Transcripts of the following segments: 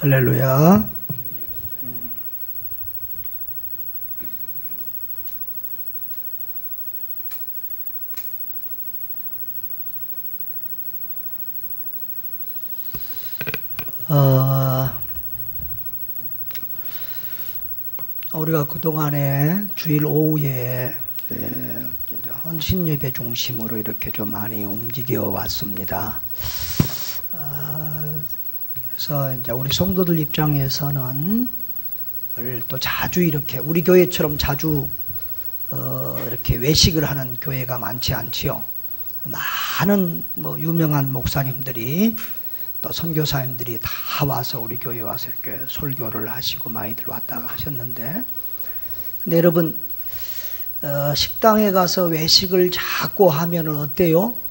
할렐루야. 우리가 그동안에 주일 오후에 헌신예배 중심으로 이렇게 좀 많이 움직여 왔습니다. 그래서 이제 우리 성도들 입장에서는 또 자주 이렇게 우리 교회처럼 자주 이렇게 외식을 하는 교회가 많지 않지요. 많은 유명한 목사님들이 또 선교사님들이 다 와서 우리 교회에 와서 이렇게 설교를 하시고 많이들 왔다 하셨는데, 근데 여러분 식당에 가서 외식을 자꾸 하면은 어때요?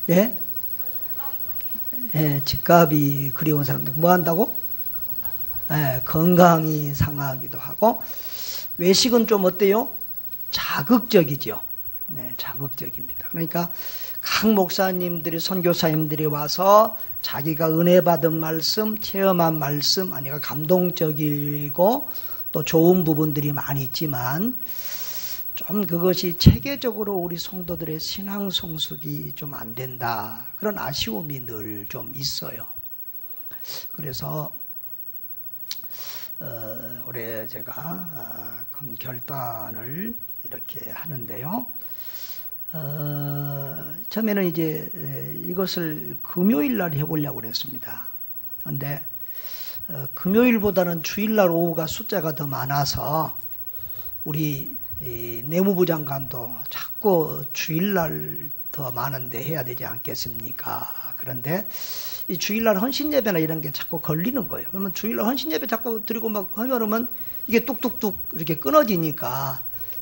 예? 예, 집값이 그리운 사람들 뭐 한다고? 예, 건강이 상하기도 하고, 외식은 좀 어때요? 자극적이죠. 네, 자극적입니다. 그러니까 각 목사님들이, 선교사님들이 와서 자기가 은혜 받은 말씀, 체험한 말씀, 아니가 감동적이고 또 좋은 부분들이 많이 있지만, 좀 그것이 체계적으로 우리 성도들의 신앙 성숙이 좀 안 된다, 그런 아쉬움이 늘 좀 있어요. 그래서 올해 제가 큰 결단을 이렇게 하는데요. 처음에는 이제 이것을 금요일 날 해보려고 그랬습니다. 그런데 금요일보다는 주일날 오후가 숫자가 더 많아서 우리 내무부 장관도 자꾸 주일날 더 많은데 해야 되지 않겠습니까? 그런데 이 주일날 헌신예배나 이런 게 자꾸 걸리는 거예요. 그러면 주일날 헌신예배 자꾸 드리고 막 하면 이게 뚝뚝뚝 이렇게 끊어지니까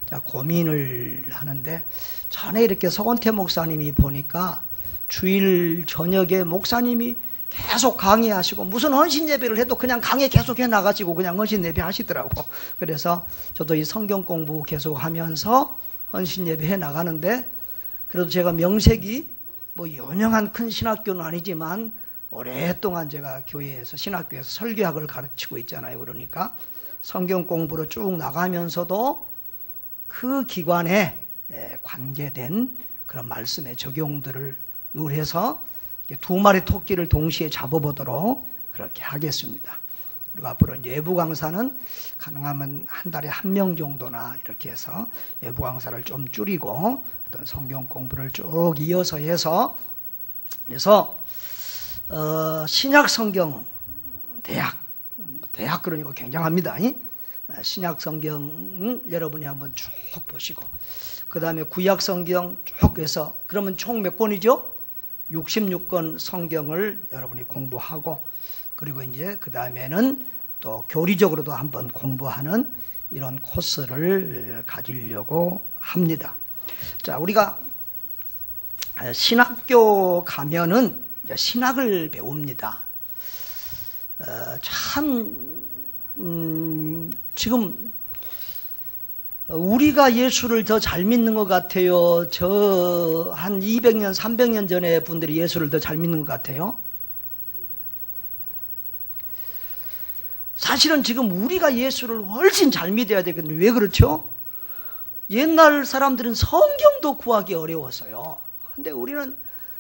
자, 고민을 하는데, 전에 이렇게 서건태 목사님이 보니까 주일 저녁에 목사님이 계속 강의하시고 무슨 헌신예배를 해도 그냥 강의 계속 해나가시고 그냥 헌신예배 하시더라고. 그래서 저도 이 성경 공부 계속 하면서 헌신예배 해나가는데, 그래도 제가 명색이 유명한 큰 신학교는 아니지만 오랫동안 제가 교회에서, 신학교에서 설교학을 가르치고 있잖아요. 그러니까 성경 공부로 쭉 나가면서도 그 기관에 관계된 그런 말씀의 적용들을 의뢰해서 두 마리 토끼를 동시에 잡아보도록 그렇게 하겠습니다. 그리고 앞으로 이제 외부 강사는 가능하면 한 달에 1명 정도나 이렇게 해서 외부 강사를 좀 줄이고 어떤 성경 공부를 쭉 이어서 해서, 그래서 신약 성경 대학 그러니까 굉장합니다. 신약 성경 여러분이 한번 쭉 보시고, 그 다음에 구약 성경 쭉 해서, 그러면 총 몇 권이죠? 66권 성경을 여러분이 공부하고, 그리고 이제 그 다음에는 또 교리적으로도 한번 공부하는 이런 코스를 가지려고 합니다. 자, 우리가 신학교 가면은 이제 신학을 배웁니다. 지금 우리가 예수를 더 잘 믿는 것 같아요? 저 한 200년, 300년 전에 분들이 예수를 더 잘 믿는 것 같아요? 사실은 지금 우리가 예수를 훨씬 잘 믿어야 되거든요. 왜 그렇죠? 옛날 사람들은 성경도 구하기 어려웠어요. 근데 우리는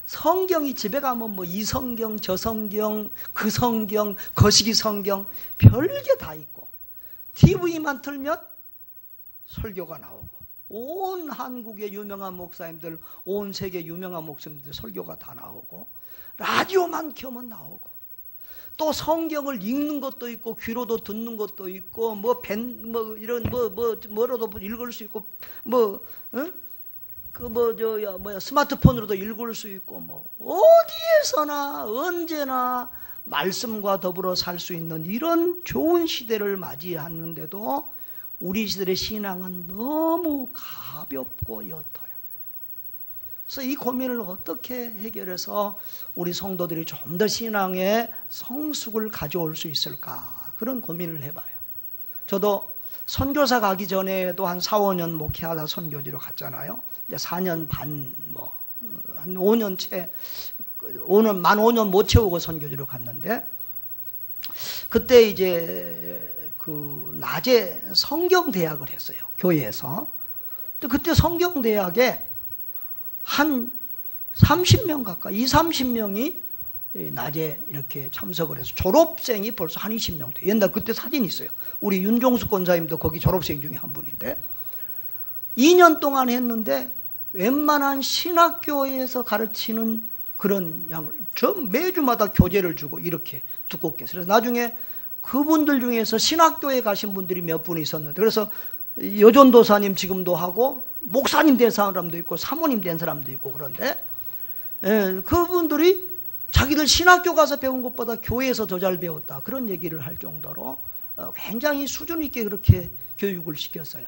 성경이 집에 가면 이 성경, 저 성경, 그 성경, 거시기 성경, 별게 다 있고, TV만 틀면 설교가 나오고, 온 한국의 유명한 목사님들, 온 세계 유명한 목사님들 설교가 다 나오고, 라디오만 켜면 나오고, 또 성경을 읽는 것도 있고, 귀로도 듣는 것도 있고, 뭐로도 읽을 수 있고, 스마트폰으로도 읽을 수 있고, 어디에서나 언제나 말씀과 더불어 살 수 있는 이런 좋은 시대를 맞이하는데도 우리 시대의 신앙은 너무 가볍고 옅어요. 그래서 이 고민을 어떻게 해결해서 우리 성도들이 좀 더 신앙의 성숙을 가져올 수 있을까, 그런 고민을 해봐요. 저도 선교사 가기 전에도 한 4, 5년 목회하다 선교지로 갔잖아요. 이제 4년 반, 한 5년 채 만 5년 못 채우고 선교지로 갔는데, 그때 이제 그 낮에 성경대학을 했어요. 교회에서. 근데 그때 성경대학에 한 30명 가까이, 30명이 낮에 이렇게 참석을 해서 졸업생이 벌써 한 20명 돼. 옛날 그때 사진이 있어요. 우리 윤종숙 권사님도 거기 졸업생 중에 한 분인데, 2년 동안 했는데 웬만한 신학교에서 가르치는 그런 양을 매주마다 교재를 주고 이렇게 두껍게. 그래서 나중에 그분들 중에서 신학교에 가신 분들이 몇 분 있었는데, 그래서 여전도사님 지금도 하고 목사님 된 사람도 있고 사모님 된 사람도 있고, 그런데 그분들이 자기들 신학교 가서 배운 것보다 교회에서 더 잘 배웠다, 그런 얘기를 할 정도로 굉장히 수준 있게 그렇게 교육을 시켰어요.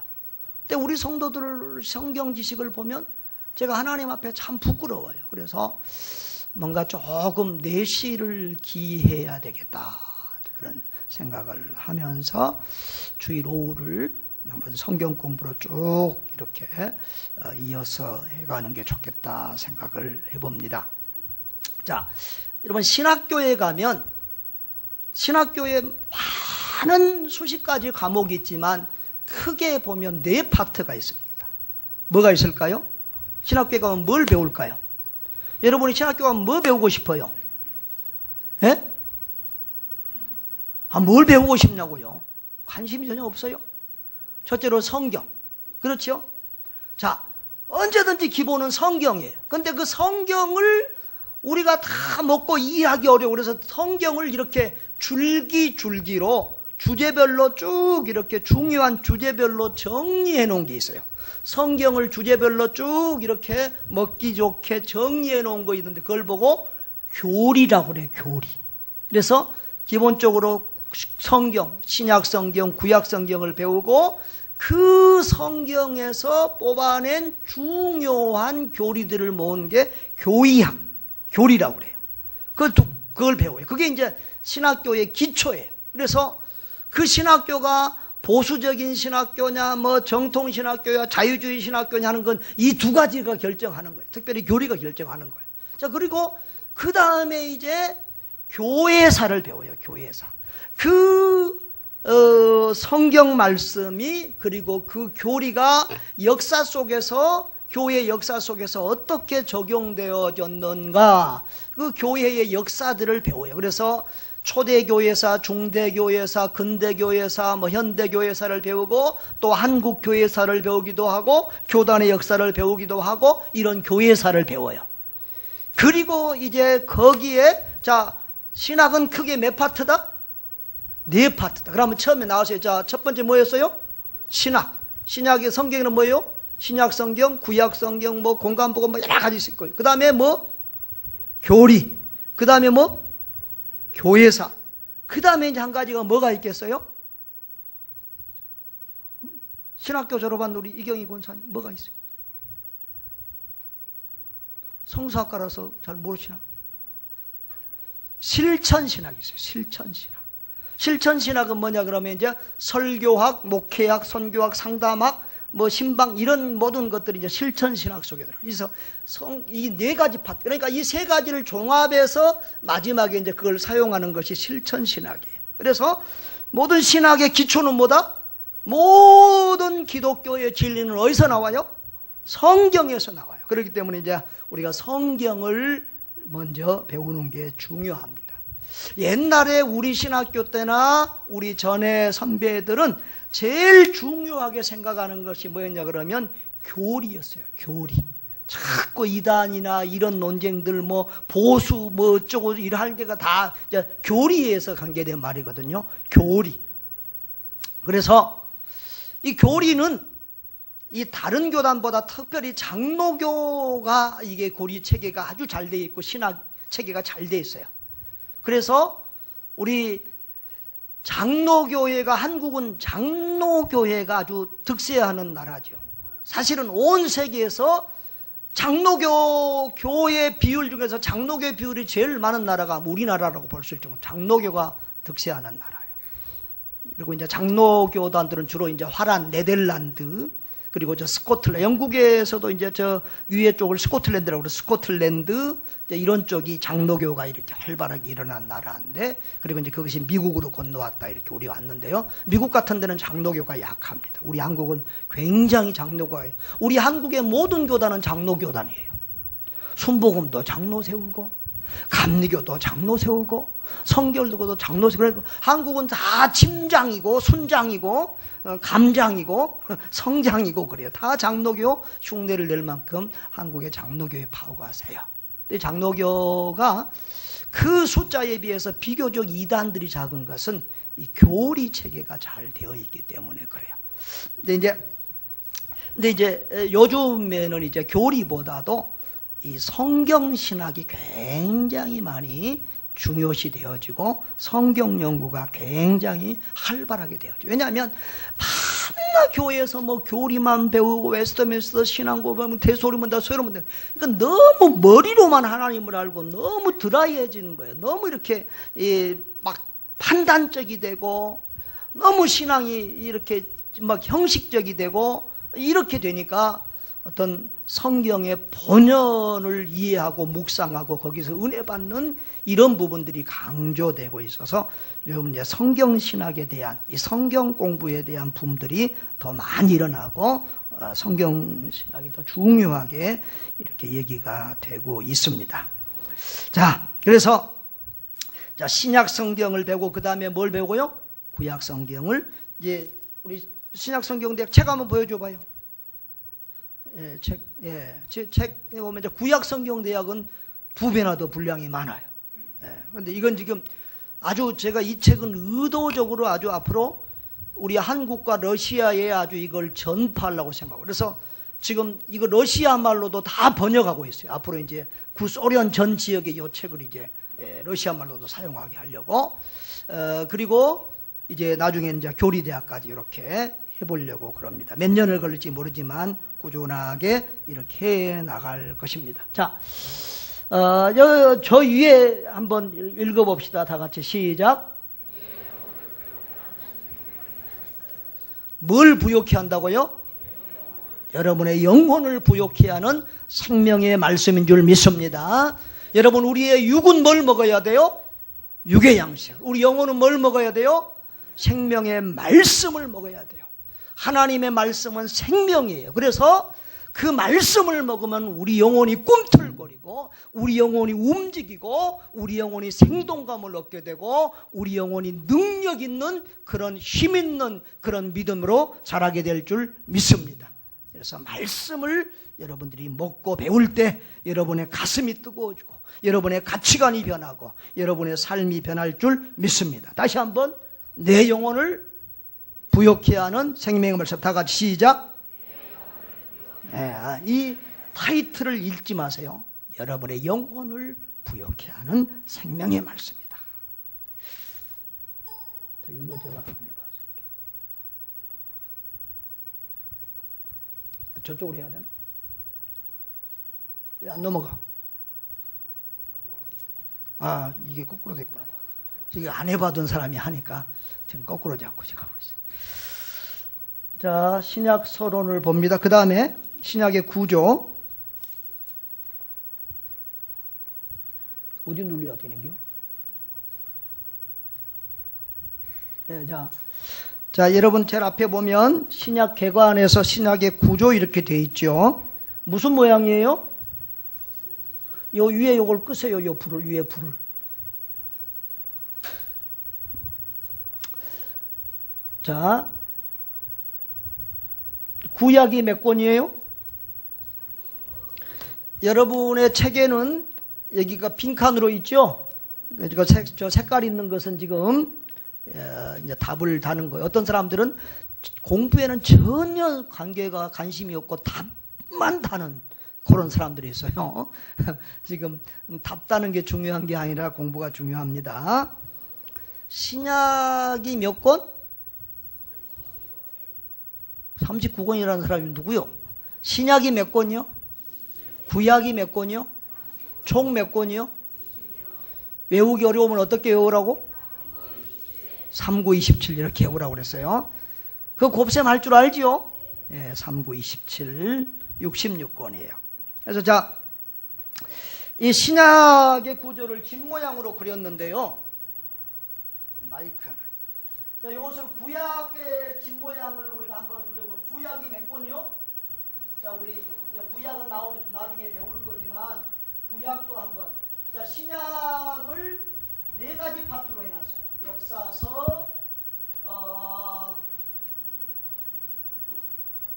근데 우리 성도들 성경 지식을 보면 제가 하나님 앞에 참 부끄러워요. 그래서 뭔가 조금 내실을 기해야 되겠다, 그런 생각을 하면서 주일 오후를 한번 성경 공부로 쭉 이렇게 이어서 해가는 게 좋겠다 생각을 해봅니다. 자, 여러분, 신학교에 가면 신학교에 많은 수십 가지 과목이 있지만 크게 보면 4파트가 있습니다. 뭐가 있을까요? 신학교에 가면 뭘 배울까요? 여러분이 신학교 가면 뭐 배우고 싶어요? 예? 뭘 배우고 싶냐고요? 관심이 전혀 없어요. 첫째로 성경. 그렇죠? 자, 언제든지 기본은 성경이에요. 근데 그 성경을 우리가 다 먹고 이해하기 어려워. 그래서 성경을 이렇게 줄기줄기로 주제별로 쭉 이렇게 중요한 주제별로 정리해 놓은 게 있어요. 성경을 주제별로 쭉 이렇게 먹기 좋게 정리해 놓은 거 있는데, 그걸 보고 교리라고 그래요. 교리. 그래서 기본적으로 성경, 신약 성경, 구약 성경을 배우고 그 성경에서 뽑아낸 중요한 교리들을 모은 게 교리학, 교리라고 그래요. 그걸 배워요. 그게 이제 신학교의 기초예요. 그래서 그 신학교가 보수적인 신학교냐, 뭐 정통 신학교야, 자유주의 신학교냐 하는 건 이 두 가지가 결정하는 거예요. 특별히 교리가 결정하는 거예요. 자, 그리고 그 다음에 이제 교회사를 배워요. 교회사. 성경 말씀이, 그리고 그 교리가 역사 속에서, 교회 역사 속에서 어떻게 적용되어졌는가, 그 교회의 역사들을 배워요. 그래서 초대교회사, 중대교회사, 근대교회사, 현대교회사를 배우고, 또 한국교회사를 배우기도 하고, 교단의 역사를 배우기도 하고, 이런 교회사를 배워요. 그리고 이제 거기에, 자, 신학은 크게 몇 파트다? 4파트다. 그러면 처음에 나왔어요. 자, 첫 번째 뭐였어요? 신학. 신약의 성경에는 뭐예요? 신약 성경, 구약 성경, 공간복음 여러 가지 있을 거예요. 그 다음에 교리. 그 다음에 교회사. 그 다음에 이제 한 가지가 뭐가 있겠어요? 신학교 졸업한 우리 이경희 권사님, 뭐가 있어요? 성서학과라서 잘 모르시나? 실천신학이 있어요. 실천신학. 실천신학은 뭐냐 그러면 이제 설교학, 목회학, 선교학, 상담학, 신방, 이런 모든 것들이 이제 실천신학 속에 들어요. 그래서 이 4가지 파트, 그러니까 이 3가지를 종합해서 마지막에 이제 그걸 사용하는 것이 실천신학이에요. 그래서 모든 신학의 기초는 뭐다? 모든 기독교의 진리는 어디서 나와요? 성경에서 나와요. 그렇기 때문에 이제 우리가 성경을 먼저 배우는 게 중요합니다. 옛날에 우리 신학교 때나 우리 전에 선배들은 제일 중요하게 생각하는 것이 뭐였냐 그러면 교리였어요. 교리. 자꾸 이단이나 이런 논쟁들 보수 어쩌고 이럴 게가 다 교리에서 관계된 말이거든요. 교리. 그래서 이 교리는 이 다른 교단보다 특별히 장로교가 이게 교리 체계가 아주 잘 돼 있고 신학 체계가 잘 돼 있어요. 그래서 우리 장로교회가, 한국은 장로교회가 아주 득세하는 나라죠. 사실은 온 세계에서 장로교 교회 비율 중에서 장로교 비율이 제일 많은 나라가 우리나라라고 볼 수 있을 정도로 장로교가 득세하는 나라예요. 그리고 이제 장로교단들은 주로 이제 화란, 네덜란드, 그리고 저 스코틀랜드, 영국에서도 이제 저 위에 쪽을 스코틀랜드라고 그래요. 스코틀랜드 이런 쪽이 장로교가 이렇게 활발하게 일어난 나라인데, 그리고 이제 그것이 미국으로 건너왔다 이렇게 우리 왔는데요. 미국 같은 데는 장로교가 약합니다. 우리 한국은 굉장히 장로교예요. 우리 한국의 모든 교단은 장로교단이에요. 순복음도 장로 세우고, 감리교도 장로 세우고, 성결도도 장로 세우고, 그래서 한국은 다 침장이고 순장이고 감장이고 성장이고 그래요. 다 장로교 흉내를 낼 만큼 한국의 장로교의 파워가 세요. 근데 장로교가 그 숫자에 비해서 비교적 이단들이 작은 것은 이 교리 체계가 잘 되어 있기 때문에 그래요. 근데 이제 요즘에는 이제 교리보다도 이 성경 신학이 굉장히 많이 중요시 되어지고 성경 연구가 굉장히 활발하게 되어지죠. 왜냐하면 맨날 교회에서 뭐 교리만 배우고 웨스트민스터 신앙고백 대소리만 다 소리만 다, 그러니까 너무 머리로만 하나님을 알고 너무 드라이해지는 거예요. 너무 이렇게 막 판단적이 되고 너무 신앙이 이렇게 막 형식적이 되고 이렇게 되니까 어떤 성경의 본연을 이해하고 묵상하고 거기서 은혜 받는 이런 부분들이 강조되고 있어서 요즘 이제 성경 신학에 대한 이 성경 공부에 대한 붐들이 더 많이 일어나고 성경 신학이 더 중요하게 이렇게 얘기가 되고 있습니다. 자, 그래서 자, 신약 성경을 배우고 그 다음에 뭘 배우고요? 구약 성경을. 이제 우리 신약 성경 대학 책 한번 보여줘 봐요. 책에 보면 이제 구약 성경 대학은 2배나 더 분량이 많아요. 그런데 이건 지금 아주 제가 이 책은 의도적으로 아주 앞으로 우리 한국과 러시아에 아주 이걸 전파하려고 생각하고, 그래서 지금 이거 러시아 말로도 다 번역하고 있어요. 앞으로 이제 구소련 전 지역의 이 책을 이제 러시아 말로도 사용하게 하려고, 그리고 이제 나중에 이제 교리대학까지 이렇게 해보려고 그럽니다. 몇 년을 걸릴지 모르지만 꾸준하게 이렇게 해 나갈 것입니다. 자, 저 위에 한번 읽어봅시다. 다 같이 시작. 뭘 부욕해 한다고요? 여러분의 영혼을 부욕해 하는 생명의 말씀인 줄 믿습니다. 여러분, 우리의 육은 뭘 먹어야 돼요? 육의 양식. 우리 영혼은 뭘 먹어야 돼요? 생명의 말씀을 먹어야 돼요. 하나님의 말씀은 생명이에요. 그래서 그 말씀을 먹으면 우리 영혼이 꿈틀거리고 우리 영혼이 움직이고 우리 영혼이 생동감을 얻게 되고 우리 영혼이 능력 있는 그런 힘 있는 그런 믿음으로 자라게 될 줄 믿습니다. 그래서 말씀을 여러분들이 먹고 배울 때 여러분의 가슴이 뜨거워지고 여러분의 가치관이 변하고 여러분의 삶이 변할 줄 믿습니다. 다시 한번 내 영혼을 부욕해 하는 생명의 말씀. 다 같이 시작. 이 타이틀을 읽지 마세요. 여러분의 영혼을 부욕해 하는 생명의 말씀이다. 이거 제가 한번 해봐서. 저쪽으로 해야 되나? 왜 안 넘어가? 이게 거꾸로 됐구나. 이게 안 해봐둔 사람이 하니까 지금 거꾸로 잡고 지금 가고 있어요. 자, 신약 서론을 봅니다. 그 다음에 신약의 구조. 어디 눌러야 되는겨? 자, 여러분 제일 앞에 보면 신약 개관에서 신약의 구조 이렇게 돼 있죠. 무슨 모양이에요? 요 위에 요걸 끄세요. 요 불을, 위에 불을. 자, 구약이 몇 권이에요? 여러분의 책에는 여기가 빈칸으로 있죠? 저 색깔 있는 것은 지금 이제 답을 다는 거예요. 어떤 사람들은 공부에는 전혀 관심이 없고 답만 다는 그런 사람들이 있어요. 지금 답 다는 게 중요한 게 아니라 공부가 중요합니다. 신약이 몇 권? 39권이라는 사람이 누구요? 신약이 몇 권이요? 구약이 몇 권이요? 총 몇 권이요? 외우기 어려우면 어떻게 외우라고? 3927 이렇게 외우라고 그랬어요. 그 곱셈 할 줄 알지요? 3927 66권이에요. 그래서 자, 이 신약의 구조를 집 모양으로 그렸는데요. 마이크 하나. 자, 이것을 구약의 집 모양을 우리가 한번 그려보면, 구약이 몇 권이요? 자, 우리 구약은 나중에 배울 거지만 구약도 한번. 자, 신약을 네 가지 파트로 해놨어요. 역사서,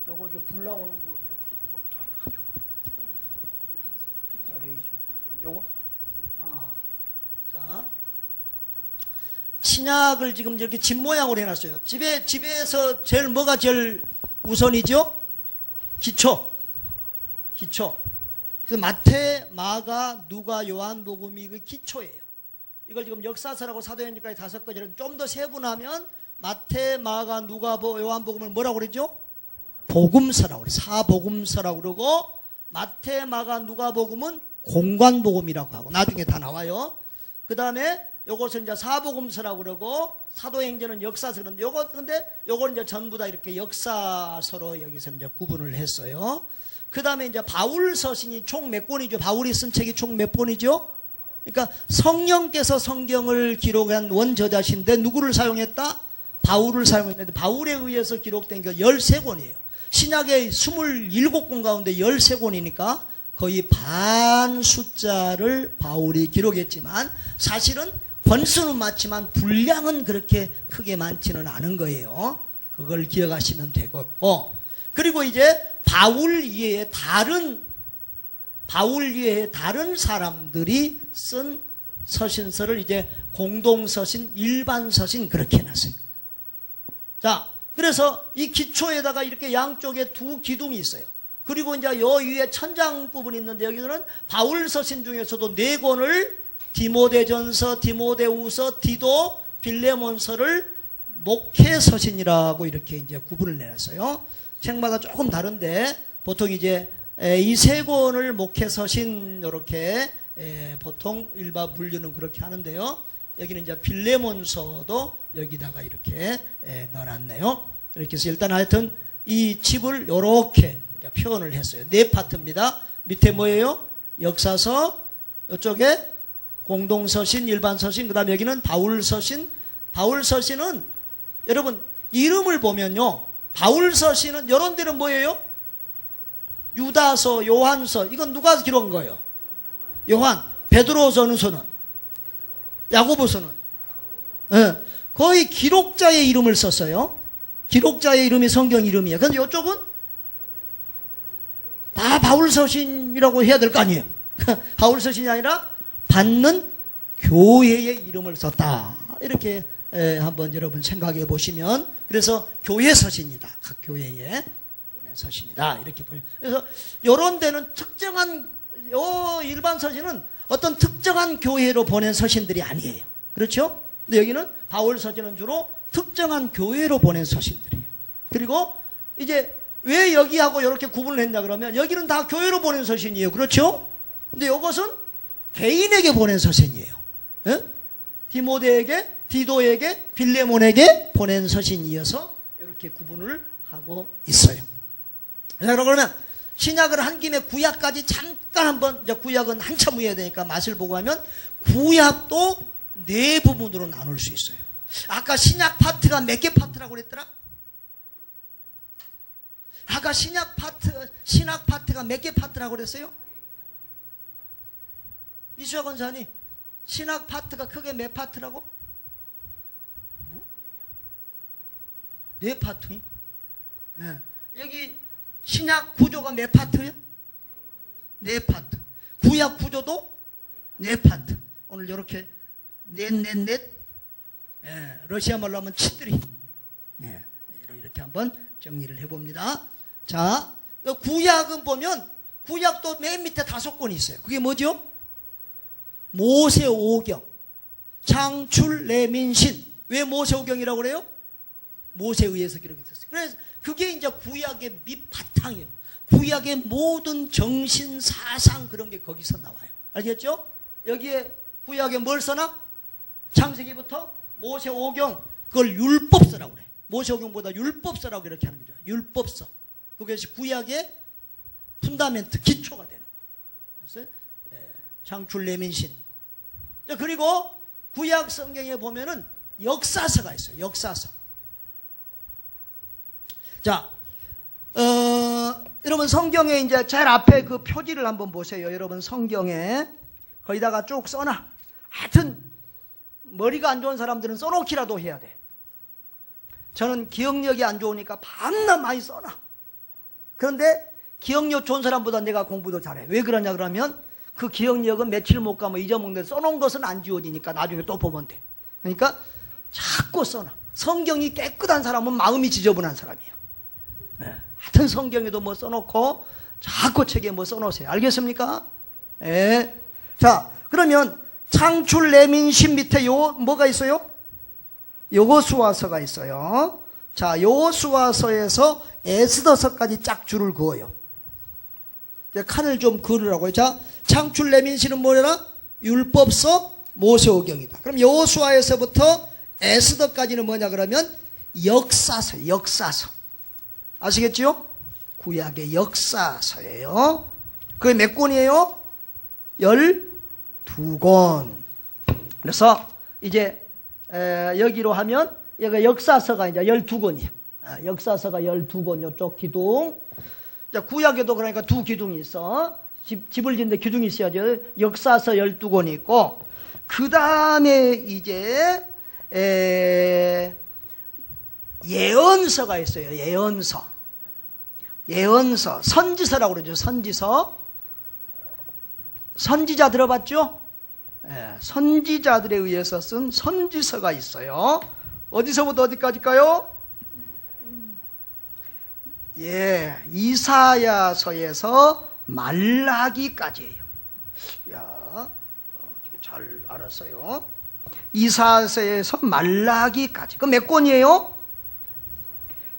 요거 불 나오는 거 이것도 하나 가지고. 요거. 자, 신약을 지금 이렇게 집 모양으로 해놨어요. 집에서 뭐가 제일 우선이죠? 기초. 그래서 마태, 마가, 누가, 요한복음이 그 기초예요. 이걸 지금 역사서라고 사도행전까지 5가지를 좀 더 세분하면 마태, 마가, 누가, 요한복음을 뭐라고 그러죠? 복음서라고 그래요. 사복음서라고 그러고, 마태, 마가, 누가복음은 공관복음이라고 하고, 나중에 다 나와요. 그 다음에 요것을 이제 사복음서라고 그러고, 사도행전은 역사서. 그런데 요거는 이제 전부 다 이렇게 역사서로 여기서는 이제 구분을 했어요. 그 다음에 이제 바울 서신이 총 몇 권이죠? 바울이 쓴 책이 총 몇 권이죠? 그러니까 성령께서 성경을 기록한 원저자신데 누구를 사용했다? 바울을 사용했는데, 바울에 의해서 기록된 게 13권이에요. 신약의 27권 가운데 13권이니까 거의 반 숫자를 바울이 기록했지만, 사실은 권수는 많지만 분량은 그렇게 크게 많지는 않은 거예요. 그걸 기억하시면 되겠고, 그리고 이제 바울 이외에 다른 사람들이 쓴 서신서를 이제 공동서신, 일반서신 그렇게 해놨어요. 자, 그래서 이 기초에다가 이렇게 양쪽에 두 기둥이 있어요. 그리고 이제 요 위에 천장 부분이 있는데, 여기서는 바울 서신 중에서도 4권을 디모데전서, 디모데후서, 디도, 빌레몬서를 목회서신이라고 이렇게 이제 구분을 내놨어요. 책마다 조금 다른데 보통 이제 이 3권을 목회서신 이렇게 보통 일반 분류는 그렇게 하는데요. 여기는 이제 빌레몬서도 여기다가 이렇게 넣어놨네요. 이렇게 해서 일단 하여튼 이 집을 이렇게 표현을 했어요. 4파트입니다. 밑에 뭐예요? 역사서, 이쪽에 공동서신, 일반서신, 그 다음에 여기는 바울서신. 바울서신은 여러분 이름을 보면요, 바울서신은 이런 데는 뭐예요? 유다서, 요한서, 이건 누가 기록한 거예요? 요한. 베드로전서는, 야고보서는 거의 기록자의 이름을 썼어요. 기록자의 이름이 성경 이름이에요. 그런데 이쪽은 다 바울서신이라고 해야 될 거 아니에요. 바울서신이 아니라 받는 교회의 이름을 썼다. 이렇게 한번 여러분 생각해 보시면, 그래서 교회 서신이다. 각 교회의 서신이다. 이렇게 보여요. 그래서 이런 데는 특정한, 일반 서신은 어떤 특정한 교회로 보낸 서신들이 아니에요. 그렇죠? 근데 여기는 바울 서신은 주로 특정한 교회로 보낸 서신들이에요. 그리고 이제 왜 여기하고 이렇게 구분을 했냐 그러면, 여기는 다 교회로 보낸 서신이에요. 그렇죠? 근데 이것은 개인에게 보낸 서신이에요. 디모데에게, 디도에게, 빌레몬에게 보낸 서신이어서 이렇게 구분을 하고 있어요. 자, 그러면 신약을 한 김에 구약까지 잠깐 한번, 이제 구약은 한참 후에 되니까 맛을 보고 하면, 구약도 4부분으로 나눌 수 있어요. 아까 신약 파트가 몇 개 파트라고 그랬더라? 아까 신약 파트가 몇 개 파트라고 그랬어요? 이수아 권사님, 신학 파트가 크게 몇 파트라고? 뭐? 4파트? 네. 여기 신약 구조가 몇 파트요? 4파트. 구약 구조도 4파트. 오늘 이렇게 넷. 네. 러시아 말로 하면 치들이. 네. 이렇게 한번 정리를 해봅니다. 자, 구약은 보면, 구약도 맨 밑에 5권이 있어요. 그게 뭐죠? 모세오경, 창출, 레민신. 왜 모세오경이라고 그래요? 모세에 의해서 기록이 됐어요. 그래서 그게 이제 구약의 밑바탕이에요. 구약의 모든 정신, 사상 그런 게 거기서 나와요. 알겠죠? 여기에 구약에 뭘 써놔? 창세기부터 모세오경, 그걸 율법서라고 그래. 모세오경보다 율법서라고 이렇게 하는 거죠. 율법서. 그것이 구약의 푼다멘트, 기초가 되는 거예요. 그래서 창출 내민신. 그리고 구약 성경에 보면은 역사서가 있어요. 역사서. 자, 여러분 성경에 이제 제일 앞에 그 표지를 한번 보세요. 여러분 성경에 거기다가 쭉 써놔. 하여튼 머리가 안 좋은 사람들은 써놓기라도 해야 돼. 저는 기억력이 안 좋으니까 밤낮 많이 써놔. 그런데 기억력 좋은 사람보다 내가 공부도 잘해. 왜 그러냐 그러면 그 기억력은 며칠 못 가면 잊어먹는데 써놓은 것은 안 지워지니까 나중에 또 보면 돼. 그러니까 자꾸 써놔. 성경이 깨끗한 사람은 마음이 지저분한 사람이야. 하여튼 성경에도 뭐 써놓고 자꾸 책에 뭐 써놓으세요. 알겠습니까? 예. 자, 그러면 창출 내민신 밑에 뭐가 있어요? 여호수아서가 있어요. 자, 여호수아서에서 에스더서까지 쫙 줄을 그어요. 칸을 좀 그으라고요. 자, 창출 내민신은 뭐라? 율법서, 모세오경이다. 그럼 여호수아에서부터 에스더까지는 뭐냐 그러면 역사서, 역사서. 아시겠지요? 구약의 역사서예요. 그게 몇 권이에요? 12권. 그래서 이제 여기로 하면 여기 역사서가 이제 12권이에요. 역사서가 12권 요쪽 기둥. 구약에도 그러니까 두 기둥이 있어. 집을 짓는데 기둥이 있어야죠. 역사서 12권이 있고 그 다음에 이제 예언서가 있어요. 예언서. 예언서. 선지서라고 그러죠. 선지서. 선지자 들어봤죠? 선지자들에 의해서 쓴 선지서가 있어요. 어디서부터 어디까지일까요? 이사야서에서 말라기까지예요. 야, 잘 알았어요. 이사야서에서 말라기까지. 그 몇 권이에요?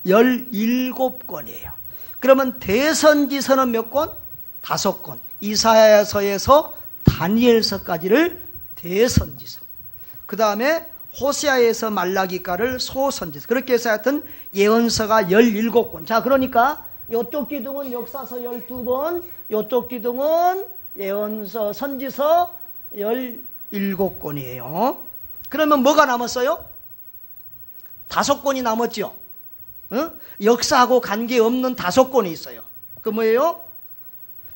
17권이에요. 그러면 대선지서는 몇 권? 5권. 이사야서에서 다니엘서까지를 대선지서. 그 다음에 호세아에서 말라기까지를 소선지서. 그렇게 해서 하여튼 예언서가 17권. 자, 그러니까 이쪽 기둥은 역사서 12권, 이쪽 기둥은 예언서, 선지서 17권이에요. 그러면 뭐가 남았어요? 5권이 남았죠. 역사하고 관계없는 5권이 있어요. 그 뭐예요?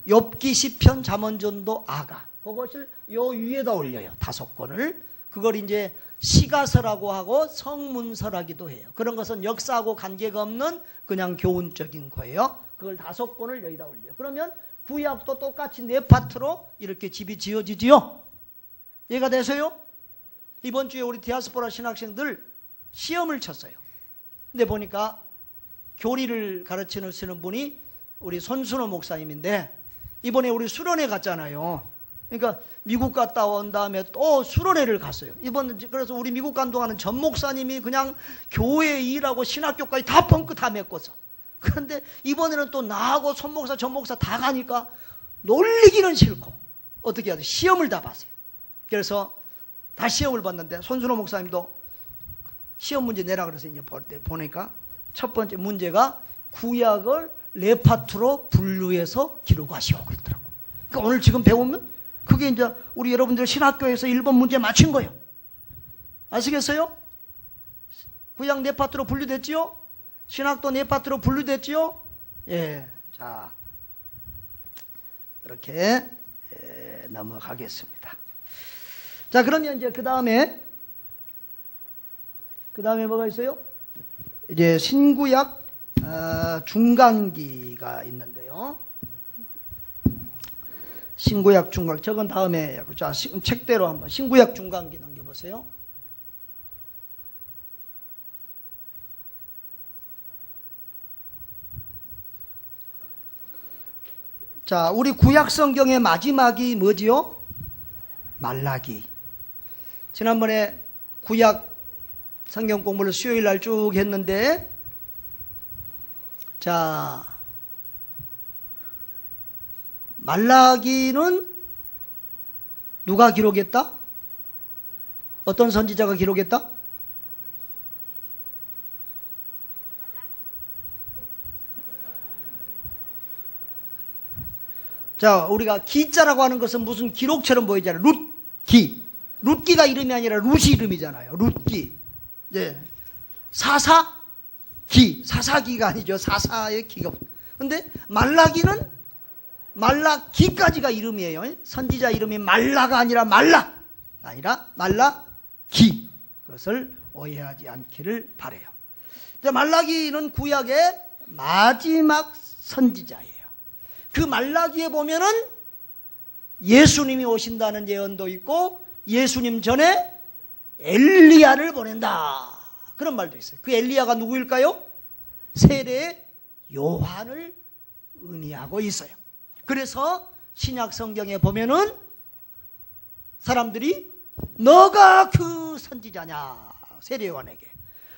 욥기, 시편, 잠언, 전도, 아가. 그것을 요 위에다 올려요. 5권을. 그걸 이제 시가서라고 하고 성문서라기도 해요. 그런 것은 역사하고 관계가 없는 그냥 교훈적인 거예요. 그걸 5권을 여기다 올려요. 그러면 구약도 똑같이 4파트로 이렇게 집이 지어지지요. 이해가 되세요? 이번 주에 우리 디아스포라 신학생들 시험을 쳤어요. 근데 보니까 교리를 가르치는 분이 우리 손순호 목사님인데 이번에 우리 수련회 갔잖아요. 그러니까 미국 갔다 온 다음에 또 수련회를 갔어요. 그래서 우리 미국 간 동안은 전 목사님이 그냥 교회 일하고 신학교까지 다 펑크 다 메꿨어. 그런데 이번에는 또 나하고 손 목사, 전 목사 다 가니까 놀리기는 싫고 어떻게 해야 돼? 시험을 다 봤어요. 그래서 다 시험을 봤는데 손순호 목사님도 시험 문제 내라 그래서 이제 보니까 첫 번째 문제가 구약을 4파트로 분류해서 기록하시오 그랬더라고. 그러니까 오늘 지금 배우면 그게 이제 우리 여러분들 신학교에서 1번 문제 맞힌 거예요. 아시겠어요? 구약 4파트로 분류됐지요? 신학도 4파트로 분류됐지요? 예. 자, 이렇게 넘어가겠습니다. 자, 그러면 이제 그 다음에 뭐가 있어요? 이제 신구약 중간기가 있는데요. 신구약 중간기. 저건 다음에, 자, 책대로 한번 신구약 중간기 넘겨보세요. 자, 우리 구약 성경의 마지막이 뭐지요? 말라기. 지난번에 구약 성경 공부를 수요일 날 쭉 했는데, 자, 말라기는 누가 기록했다? 어떤 선지자가 기록했다? 자, 우리가 기자라고 하는 것은 무슨 기록처럼 보이잖아요. 룻기. 룻기가 이름이 아니라 룻이 이름이잖아요. 룻기. 네. 사사기. 사사기가 아니죠. 사사의 기가. 근데 말라기는 말라기까지가 이름이에요. 선지자 이름이 말라가 아니라 말라기. 그것을 오해하지 않기를 바라요. 말라기는 구약의 마지막 선지자예요. 그 말라기에 보면은 예수님이 오신다는 예언도 있고 예수님 전에 엘리야를 보낸다. 그런 말도 있어요. 그 엘리야가 누구일까요? 세례 요한을 의미하고 있어요. 그래서 신약 성경에 보면은 사람들이 너가 그 선지자냐? 세례 요한에게.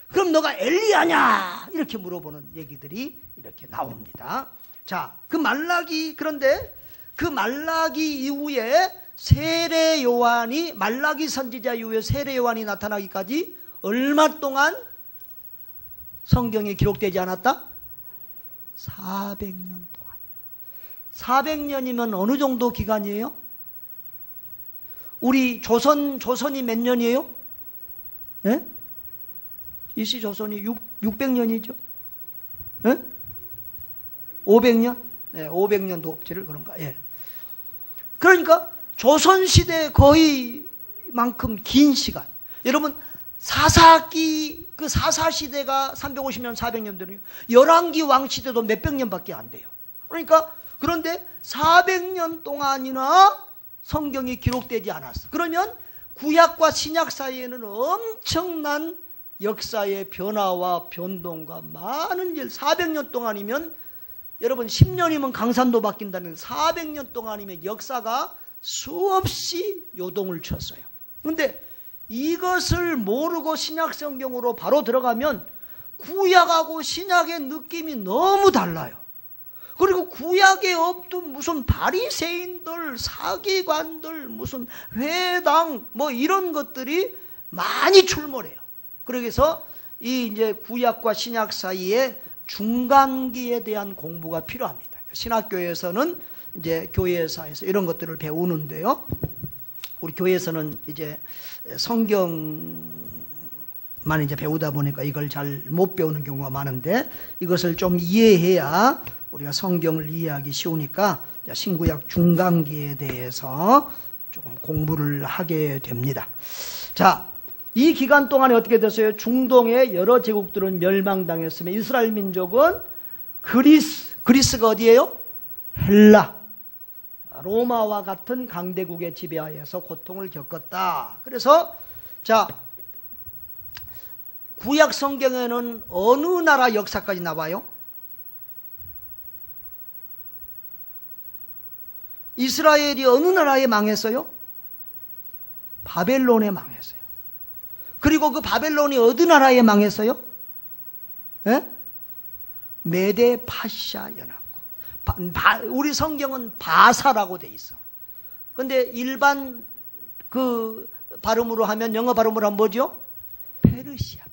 그럼 너가 엘리야냐? 이렇게 물어보는 얘기들이 이렇게 나옵니다. 자, 그 말라기, 그런데 그 말라기 이후에 세례 요한이, 말라기 선지자 이후에 세례 요한이 나타나기까지 얼마 동안 성경에 기록되지 않았다? 400년 동안. 400년이면 어느 정도 기간이에요? 우리 조선이 몇 년이에요? 예? 이시 조선이 600년이죠? 예? 500년? 네, 500년 도업지를 그런가? 예. 그러니까 조선시대 거의 만큼 긴 시간. 여러분, 사사기, 그 사사시대가 350년, 400년 되네요. 열왕기 왕시대도 몇백 년밖에 안 돼요. 그러니까, 그런데 400년 동안이나 성경이 기록되지 않았어. 그러면 구약과 신약 사이에는 엄청난 역사의 변화와 변동과 많은 일, 400년 동안이면 여러분 10년이면 강산도 바뀐다는 400년 동안이면 역사가 수없이 요동을 쳤어요. 그런데 이것을 모르고 신약 성경으로 바로 들어가면 구약하고 신약의 느낌이 너무 달라요. 그리고 구약에 없던 무슨 바리새인들, 사기관들, 무슨 회당 뭐 이런 것들이 많이 출몰해요. 그래서 이 이제 구약과 신약 사이에 중간기에 대한 공부가 필요합니다. 신학교에서는 이제 교회사에서 이런 것들을 배우는데요. 우리 교회에서는 이제 성경만 이제 배우다 보니까 이걸 잘 못 배우는 경우가 많은데 이것을 좀 이해해야 우리가 성경을 이해하기 쉬우니까 신구약 중간기에 대해서 조금 공부를 하게 됩니다. 자, 이 기간 동안에 어떻게 됐어요? 중동의 여러 제국들은 멸망당했으며 이스라엘 민족은 그리스가 어디예요? 헬라, 로마와 같은 강대국의 지배하에서 고통을 겪었다. 그래서 자, 구약 성경에는 어느 나라 역사까지 나와요? 이스라엘이 어느 나라에 망했어요? 바벨론에 망했어요. 그리고 그 바벨론이 어느 나라에 망했어요? 예? 메데 파샤 연합군. 우리 성경은 바사라고 돼 있어. 근데 일반 그 발음으로 하면, 영어 발음으로 하면 뭐죠? 페르시아.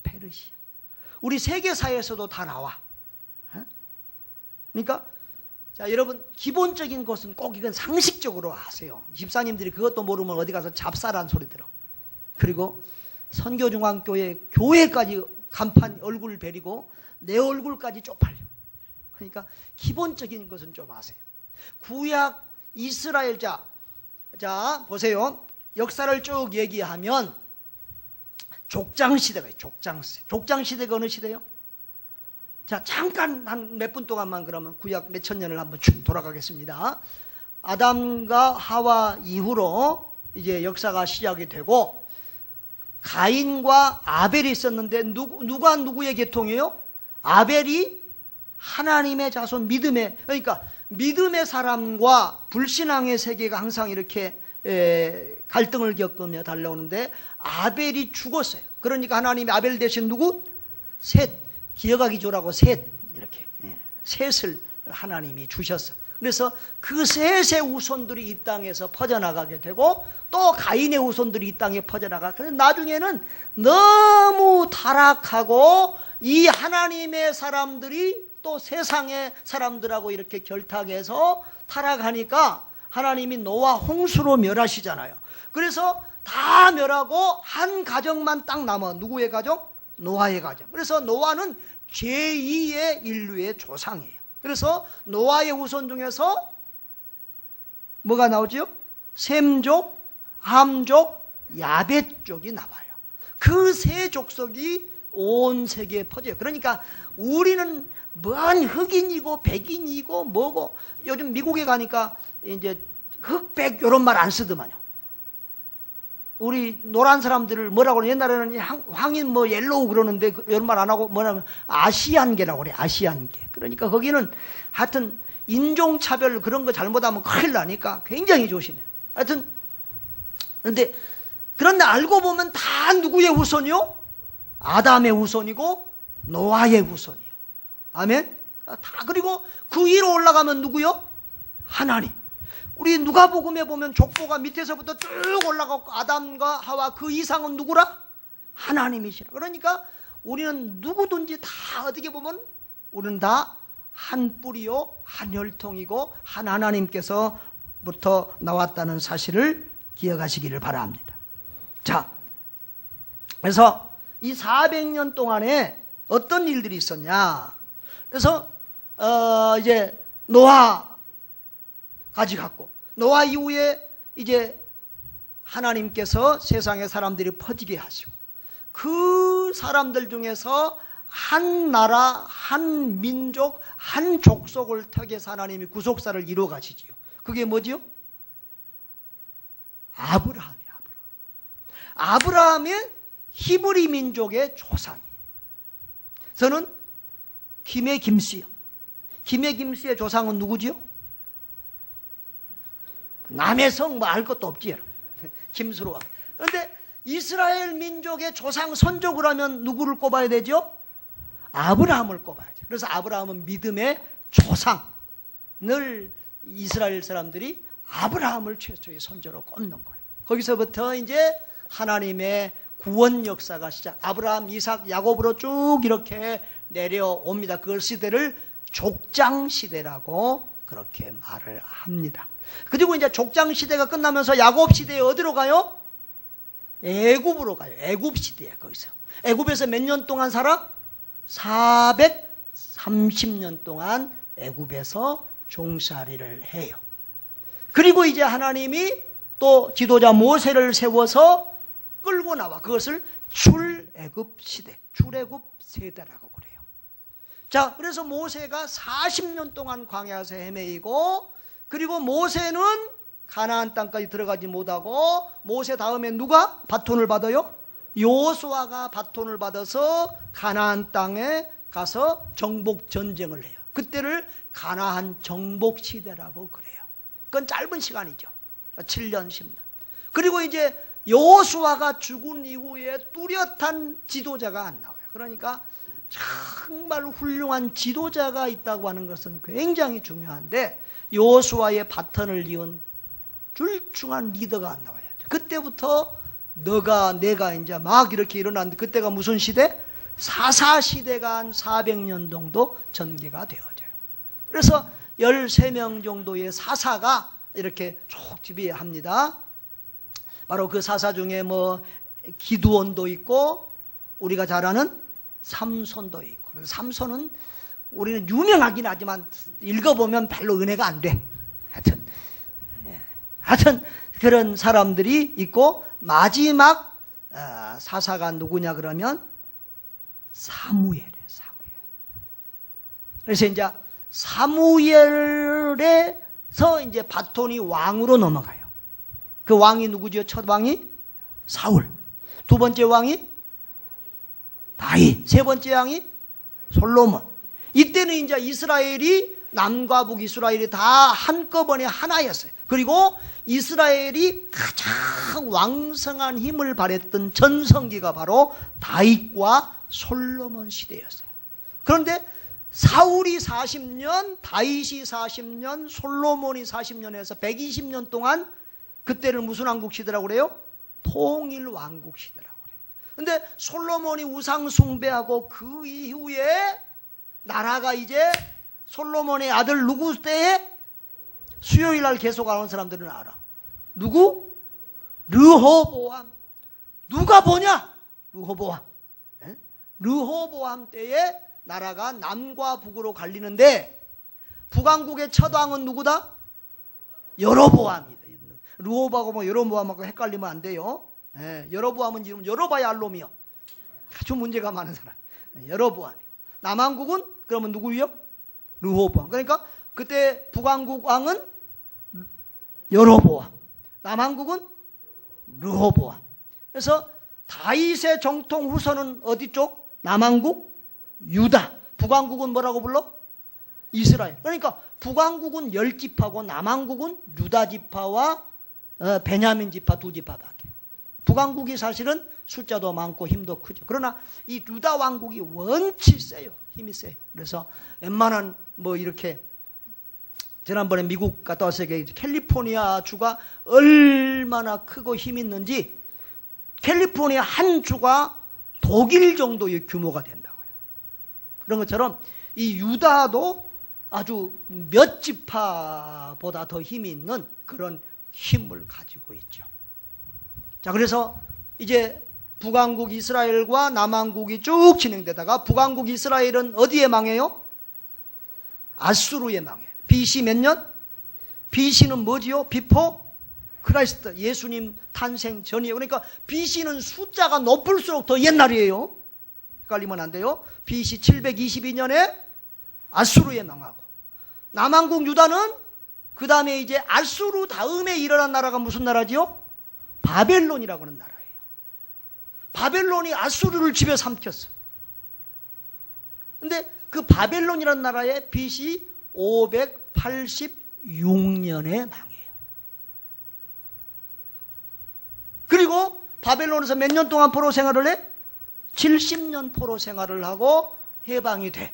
우리 세계사에서도 다 나와. 그러니까 자, 여러분, 기본적인 것은 꼭 이건 상식적으로 아세요. 집사님들이 그것도 모르면 어디 가서 잡사란 소리 들어. 그리고 선교중앙교회 교회까지 간판 얼굴 베리고 내 얼굴까지 쪽팔려. 그러니까 기본적인 것은 좀 아세요. 구약 이스라엘, 자 보세요. 역사를 쭉 얘기하면 족장시대가 있어요. 족장시대가 어느 시대요? 자, 잠깐 한 몇 분 동안만 그러면 구약 몇천 년을 한번 쭉 돌아가겠습니다. 아담과 하와 이후로 이제 역사가 시작이 되고 가인과 아벨이 있었는데 누가 누구의 계통이에요? 아벨이 하나님의 자손, 믿음의, 그러니까 믿음의 사람과 불신앙의 세계가 항상 이렇게 갈등을 겪으며 달려오는데 아벨이 죽었어요. 그러니까 하나님이 아벨 대신 누구? 셋. 기억하기 좋으라고 셋, 이렇게 셋을 하나님이 주셨어. 그래서 그 셋의 후손들이 이 땅에서 퍼져나가게 되고 또 가인의 후손들이 이 땅에 퍼져나가. 그래서 나중에는 너무 타락하고 이 하나님의 사람들이 또 세상의 사람들하고 이렇게 결탁해서 타락하니까 하나님이 노아 홍수로 멸하시잖아요. 그래서 다 멸하고 한 가정만 딱 남아. 누구의 가정? 노아의 가정. 그래서 노아는 제2의 인류의 조상이에요. 그래서 노아의 후손 중에서 뭐가 나오죠? 셈족, 함족, 야벳족이 나와요. 그 세 족속이 온 세계에 퍼져요. 그러니까 우리는 뭔 흑인이고 백인이고 뭐고, 요즘 미국에 가니까 이제 흑백 이런 말 안 쓰더만요. 우리 노란 사람들을 뭐라고 그래? 옛날에는 황인 뭐 옐로우 그러는데 이런 말 안 하고 뭐냐면 아시안계라고 그래. 아시안계. 그러니까 거기는 하여튼 인종차별 그런 거 잘못하면 큰일 나니까 굉장히 조심해. 하여튼 그런데 알고 보면 다 누구의 후손이요? 아담의 후손이고 노아의 후손이요. 아멘? 다. 그리고 그 위로 올라가면 누구요? 하나님. 우리 누가복음에 보면 족보가 밑에서부터 쭉 올라가고 아담과 하와 그 이상은 누구라? 하나님이시라. 그러니까 우리는 누구든지 다 어떻게 보면 우리는 다 한 뿌리요, 한 혈통이고 한 하나님께서부터 나왔다는 사실을 기억하시기를 바랍니다. 자, 그래서 이 400년 동안에 어떤 일들이 있었냐? 그래서 이제 노아까지 갔고, 노아 이후에 이제 하나님께서 세상의 사람들이 퍼지게 하시고, 그 사람들 중에서 한 나라, 한 민족, 한 족속을 택해서 하나님이 구속사를 이루어 가시지요. 그게 뭐지요? 아브라함이에요. 아브라함의 히브리 민족의 조상이에요. 저는 김의 김씨요. 김의 김씨의 조상은 누구지요? 남의 성 뭐 알 것도 없지요. 김수로와. 그런데 이스라엘 민족의 조상 선족을 하면 누구를 꼽아야 되죠? 아브라함을 꼽아야죠. 그래서 아브라함은 믿음의 조상. 늘 이스라엘 사람들이 아브라함을 최초의 선조로 꼽는 거예요. 거기서부터 이제 하나님의 구원 역사가 시작. 아브라함, 이삭, 야곱으로 쭉 이렇게 내려옵니다. 그 시대를 족장 시대라고 그렇게 말을 합니다. 그리고 이제 족장 시대가 끝나면서 야곱 시대에 어디로 가요? 애굽으로 가요. 애굽 시대에. 거기서 애굽에서 몇 년 동안 살아? 430년 동안 애굽에서 종살이를 해요. 그리고 이제 하나님이 또 지도자 모세를 세워서 끌고 나와. 그것을 출애굽 시대, 출애굽 세대라고 그래요. 자, 그래서 모세가 40년 동안 광야에서 헤매이고, 그리고 모세는 가나안 땅까지 들어가지 못하고, 모세 다음에 누가 바톤을 받아요? 여호수아가 바톤을 받아서 가나안 땅에 가서 정복 전쟁을 해요. 그때를 가나안 정복 시대라고 그래요. 그건 짧은 시간이죠. 7년, 10년. 그리고 이제 여호수아가 죽은 이후에 뚜렷한 지도자가 안 나와요. 그러니까 정말 훌륭한 지도자가 있다고 하는 것은 굉장히 중요한데, 여호수아의 바톤을 이은 출중한 리더가 안 나와요. 그때부터 너가 내가 이제 막 이렇게 일어났는데, 그때가 무슨 시대? 사사시대가 한 400년 정도 전개가 되어져요. 그래서 13명 정도의 사사가 이렇게 쭉 지배합니다. 바로 그 사사 중에 뭐 기드온도 있고, 우리가 잘 아는 삼손도 있고. 삼손은 우리는 유명하긴 하지만 읽어보면 별로 은혜가 안 돼. 하여튼 그런 사람들이 있고, 마지막 사사가 누구냐 그러면 사무엘이에요. 사무엘. 그래서 이제 사무엘에서 이제 바톤이 왕으로 넘어가요. 그 왕이 누구죠? 첫 왕이 사울. 두 번째 왕이 다윗. 세 번째 왕이 솔로몬. 이때는 이제 이스라엘이, 남과 북 이스라엘이 다 한꺼번에 하나였어요. 그리고 이스라엘이 가장 왕성한 힘을 발했던 전성기가 바로 다윗과 솔로몬 시대였어요. 그런데 사울이 40년, 다윗이 40년, 솔로몬이 40년에서 120년 동안, 그때를 무슨 왕국 시대라고 그래요? 통일 왕국 시대라고 그래요. 그런데 솔로몬이 우상 숭배하고 그 이후에 나라가 이제 솔로몬의 아들 누구 때에 수요일 날 계속하는 사람들은 알아. 누구? 르호보암. 누가 보냐? 르호보암. 르호보암 때에 나라가 남과 북으로 갈리는데 북왕국의 첫 왕은 누구다? 여로보암이다. 르호보암하고 여로보암하고 헷갈리면 안 돼요. 여로보암은 이름 여로바야 알롬이요. 아주 문제가 많은 사람. 여로보암이고. 남왕국은 그러면 누구요? 르호보암. 그러니까 그때 북왕국 왕은 여로보암, 남왕국은 르호보암. 그래서 다윗의 정통 후손은 어디 쪽? 남왕국 유다. 북왕국은 뭐라고 불러? 이스라엘. 그러니까 북왕국은 10지파고 남왕국은 유다 지파와 베냐민 지파 2지파밖에. 북왕국이 사실은 숫자도 많고 힘도 크죠. 그러나 이 유다 왕국이 원치 세요. 힘이 세요. 그래서 웬만한 뭐 이렇게 지난번에 미국 갔다 왔을 때 캘리포니아 주가 얼마나 크고 힘 있는지 캘리포니아 한 주가 독일 정도의 규모가 된다고요. 그런 것처럼 이 유다도 아주 몇 지파보다 더 힘이 있는 그런 힘을 가지고 있죠. 자, 그래서 이제 북왕국 이스라엘과 남왕국이 쭉 진행되다가 북왕국 이스라엘은 어디에 망해요? 아수르에 망해요. BC 몇 년? BC는 뭐지요? 비포 크라이스트, 예수님 탄생 전이에요. 그러니까 BC는 숫자가 높을수록 더 옛날이에요. 헷갈리면 안 돼요. BC 722년에 아수르에 망하고, 남왕국 유다는 그 다음에 이제 아수르 다음에 일어난 나라가 무슨 나라지요? 바벨론이라고 하는 나라예요. 바벨론이 아수르를 집에 삼켰어. 근데 그 바벨론이라는 나라에 BC 586년에 망해요. 그리고 바벨론에서 몇 년 동안 포로 생활을 해? 70년 포로 생활을 하고 해방이 돼.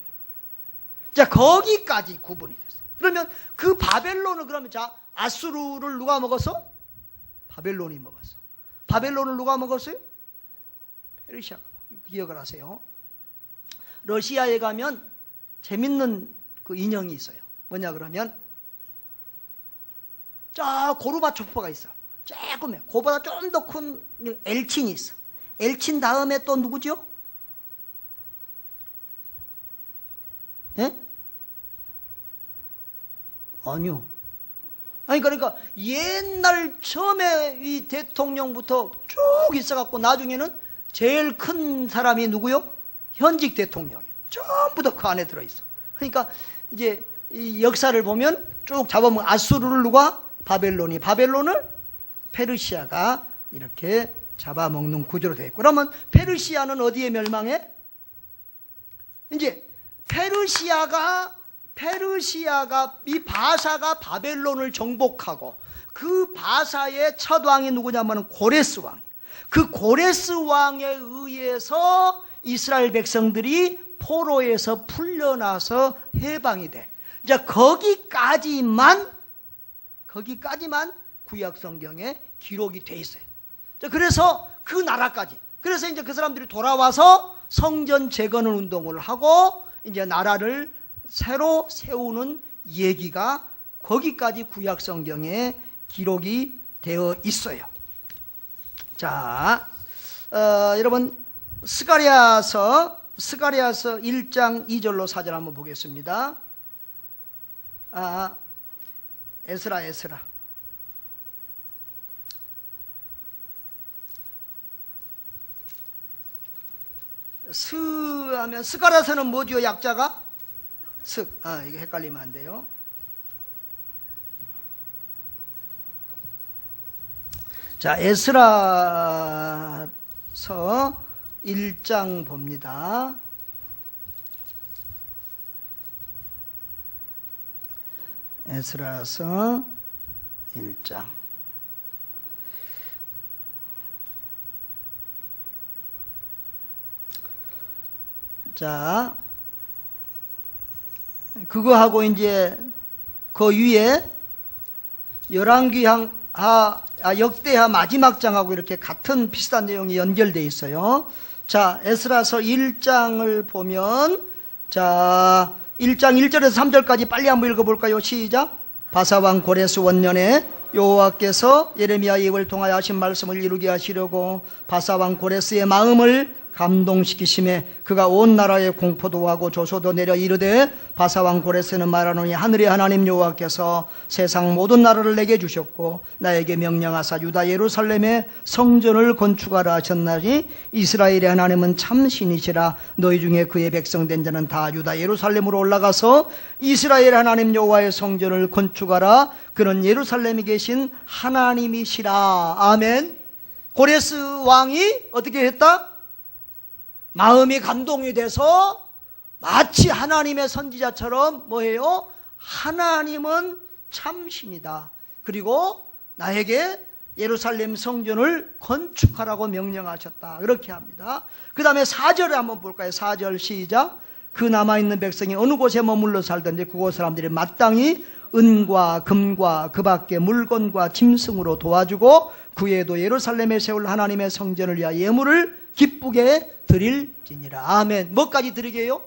자, 거기까지 구분이 됐어요. 그러면 그 바벨론을 그러면 자, 아수르를 누가 먹었어? 바벨론이 먹었어. 바벨론을 누가 먹었어요? 페르시아가. 기억을 하세요. 러시아에 가면 재밌는 그 인형이 있어요. 뭐냐 그러면 저 고르바초프가 있어. 조금해. 그보다 좀 더 큰 엘친이 있어. 엘친 다음에 또 누구죠? 예? 아니요. 아니 그러니까 옛날 처음에 이 대통령부터 쭉 있어갖고 나중에는 제일 큰 사람이 누구요? 현직 대통령이요. 전부 다 그 안에 들어있어. 그러니까 이제 이 역사를 보면 쭉 잡아보면 아수르를 누가? 바벨론이. 바벨론을 페르시아가 이렇게 잡아먹는 구조로 되어 있고, 그러면 페르시아는 어디에 멸망해? 이제 페르시아가 이 바사가 바벨론을 정복하고 그 바사의 첫 왕이 누구냐면 고레스 왕. 그 고레스 왕에 의해서 이스라엘 백성들이 포로에서 풀려나서 해방이 돼. 이제 거기까지만 구약 성경에 기록이 돼 있어요. 그래서 그 나라까지. 그래서 이제 그 사람들이 돌아와서 성전 재건을 운동을 하고 이제 나라를 새로 세우는 얘기가 거기까지 구약 성경에 기록이 되어 있어요. 자, 여러분 스가랴서 1장 2절로 4절 한번 보겠습니다. 에스라. 하면 스가랴서는 뭐지요? 약자가? 이게 헷갈리면 안 돼요. 자, 에스라서 1장 봅니다. 에스라서 1장. 자, 그거하고 이제 그 위에 역대하 마지막 장하고 이렇게 같은 비슷한 내용이 연결되어 있어요. 자, 에스라서 1장을 보면 자, 1장 1절에서 3절까지 빨리 한번 읽어볼까요? 시작. 바사왕 고레스 원년에 여호와께서 예레미야 예언을 통하여 하신 말씀을 이루게 하시려고 바사왕 고레스의 마음을 감동시키심에 그가 온 나라에 공포도 하고 조소도 내려 이르되 바사왕 고레스는 말하노니 하늘의 하나님 여호와께서 세상 모든 나라를 내게 주셨고 나에게 명령하사 유다 예루살렘에 성전을 건축하라 하셨나니 이스라엘의 하나님은 참 신이시라. 너희 중에 그의 백성된 자는 다 유다 예루살렘으로 올라가서 이스라엘 하나님 여호와의 성전을 건축하라. 그는 예루살렘에 계신 하나님이시라. 아멘. 고레스 왕이 어떻게 했다? 마음이 감동이 돼서 마치 하나님의 선지자처럼 뭐예요? 하나님은 참신이다. 그리고 나에게 예루살렘 성전을 건축하라고 명령하셨다. 그렇게 합니다. 그 다음에 4절에 한번 볼까요? 4절 시작. 그 남아있는 백성이 어느 곳에 머물러 살던지 그곳 사람들이 마땅히 은과 금과 그 밖에 물건과 짐승으로 도와주고 그에도 예루살렘에 세울 하나님의 성전을 위하여 예물을 기쁘게 드릴지니라. 아멘. 뭐까지 드리게요?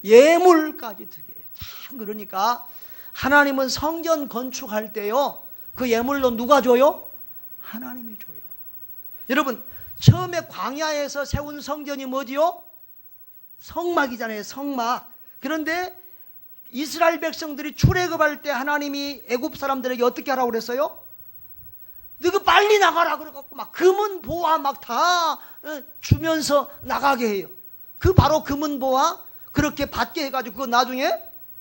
예물까지 드리게요. 참, 그러니까 하나님은 성전 건축할 때요, 그 예물로 누가 줘요? 하나님이 줘요. 여러분, 처음에 광야에서 세운 성전이 뭐지요? 성막이잖아요. 성막. 그런데 이스라엘 백성들이 출애굽할 때 하나님이 애굽 사람들에게 어떻게 하라고 그랬어요? 너가 빨리 나가라 그래갖고 막 금은 보화 막 다 주면서 나가게 해요. 그 바로 금은 보화 그렇게 받게 해가지고 그거 나중에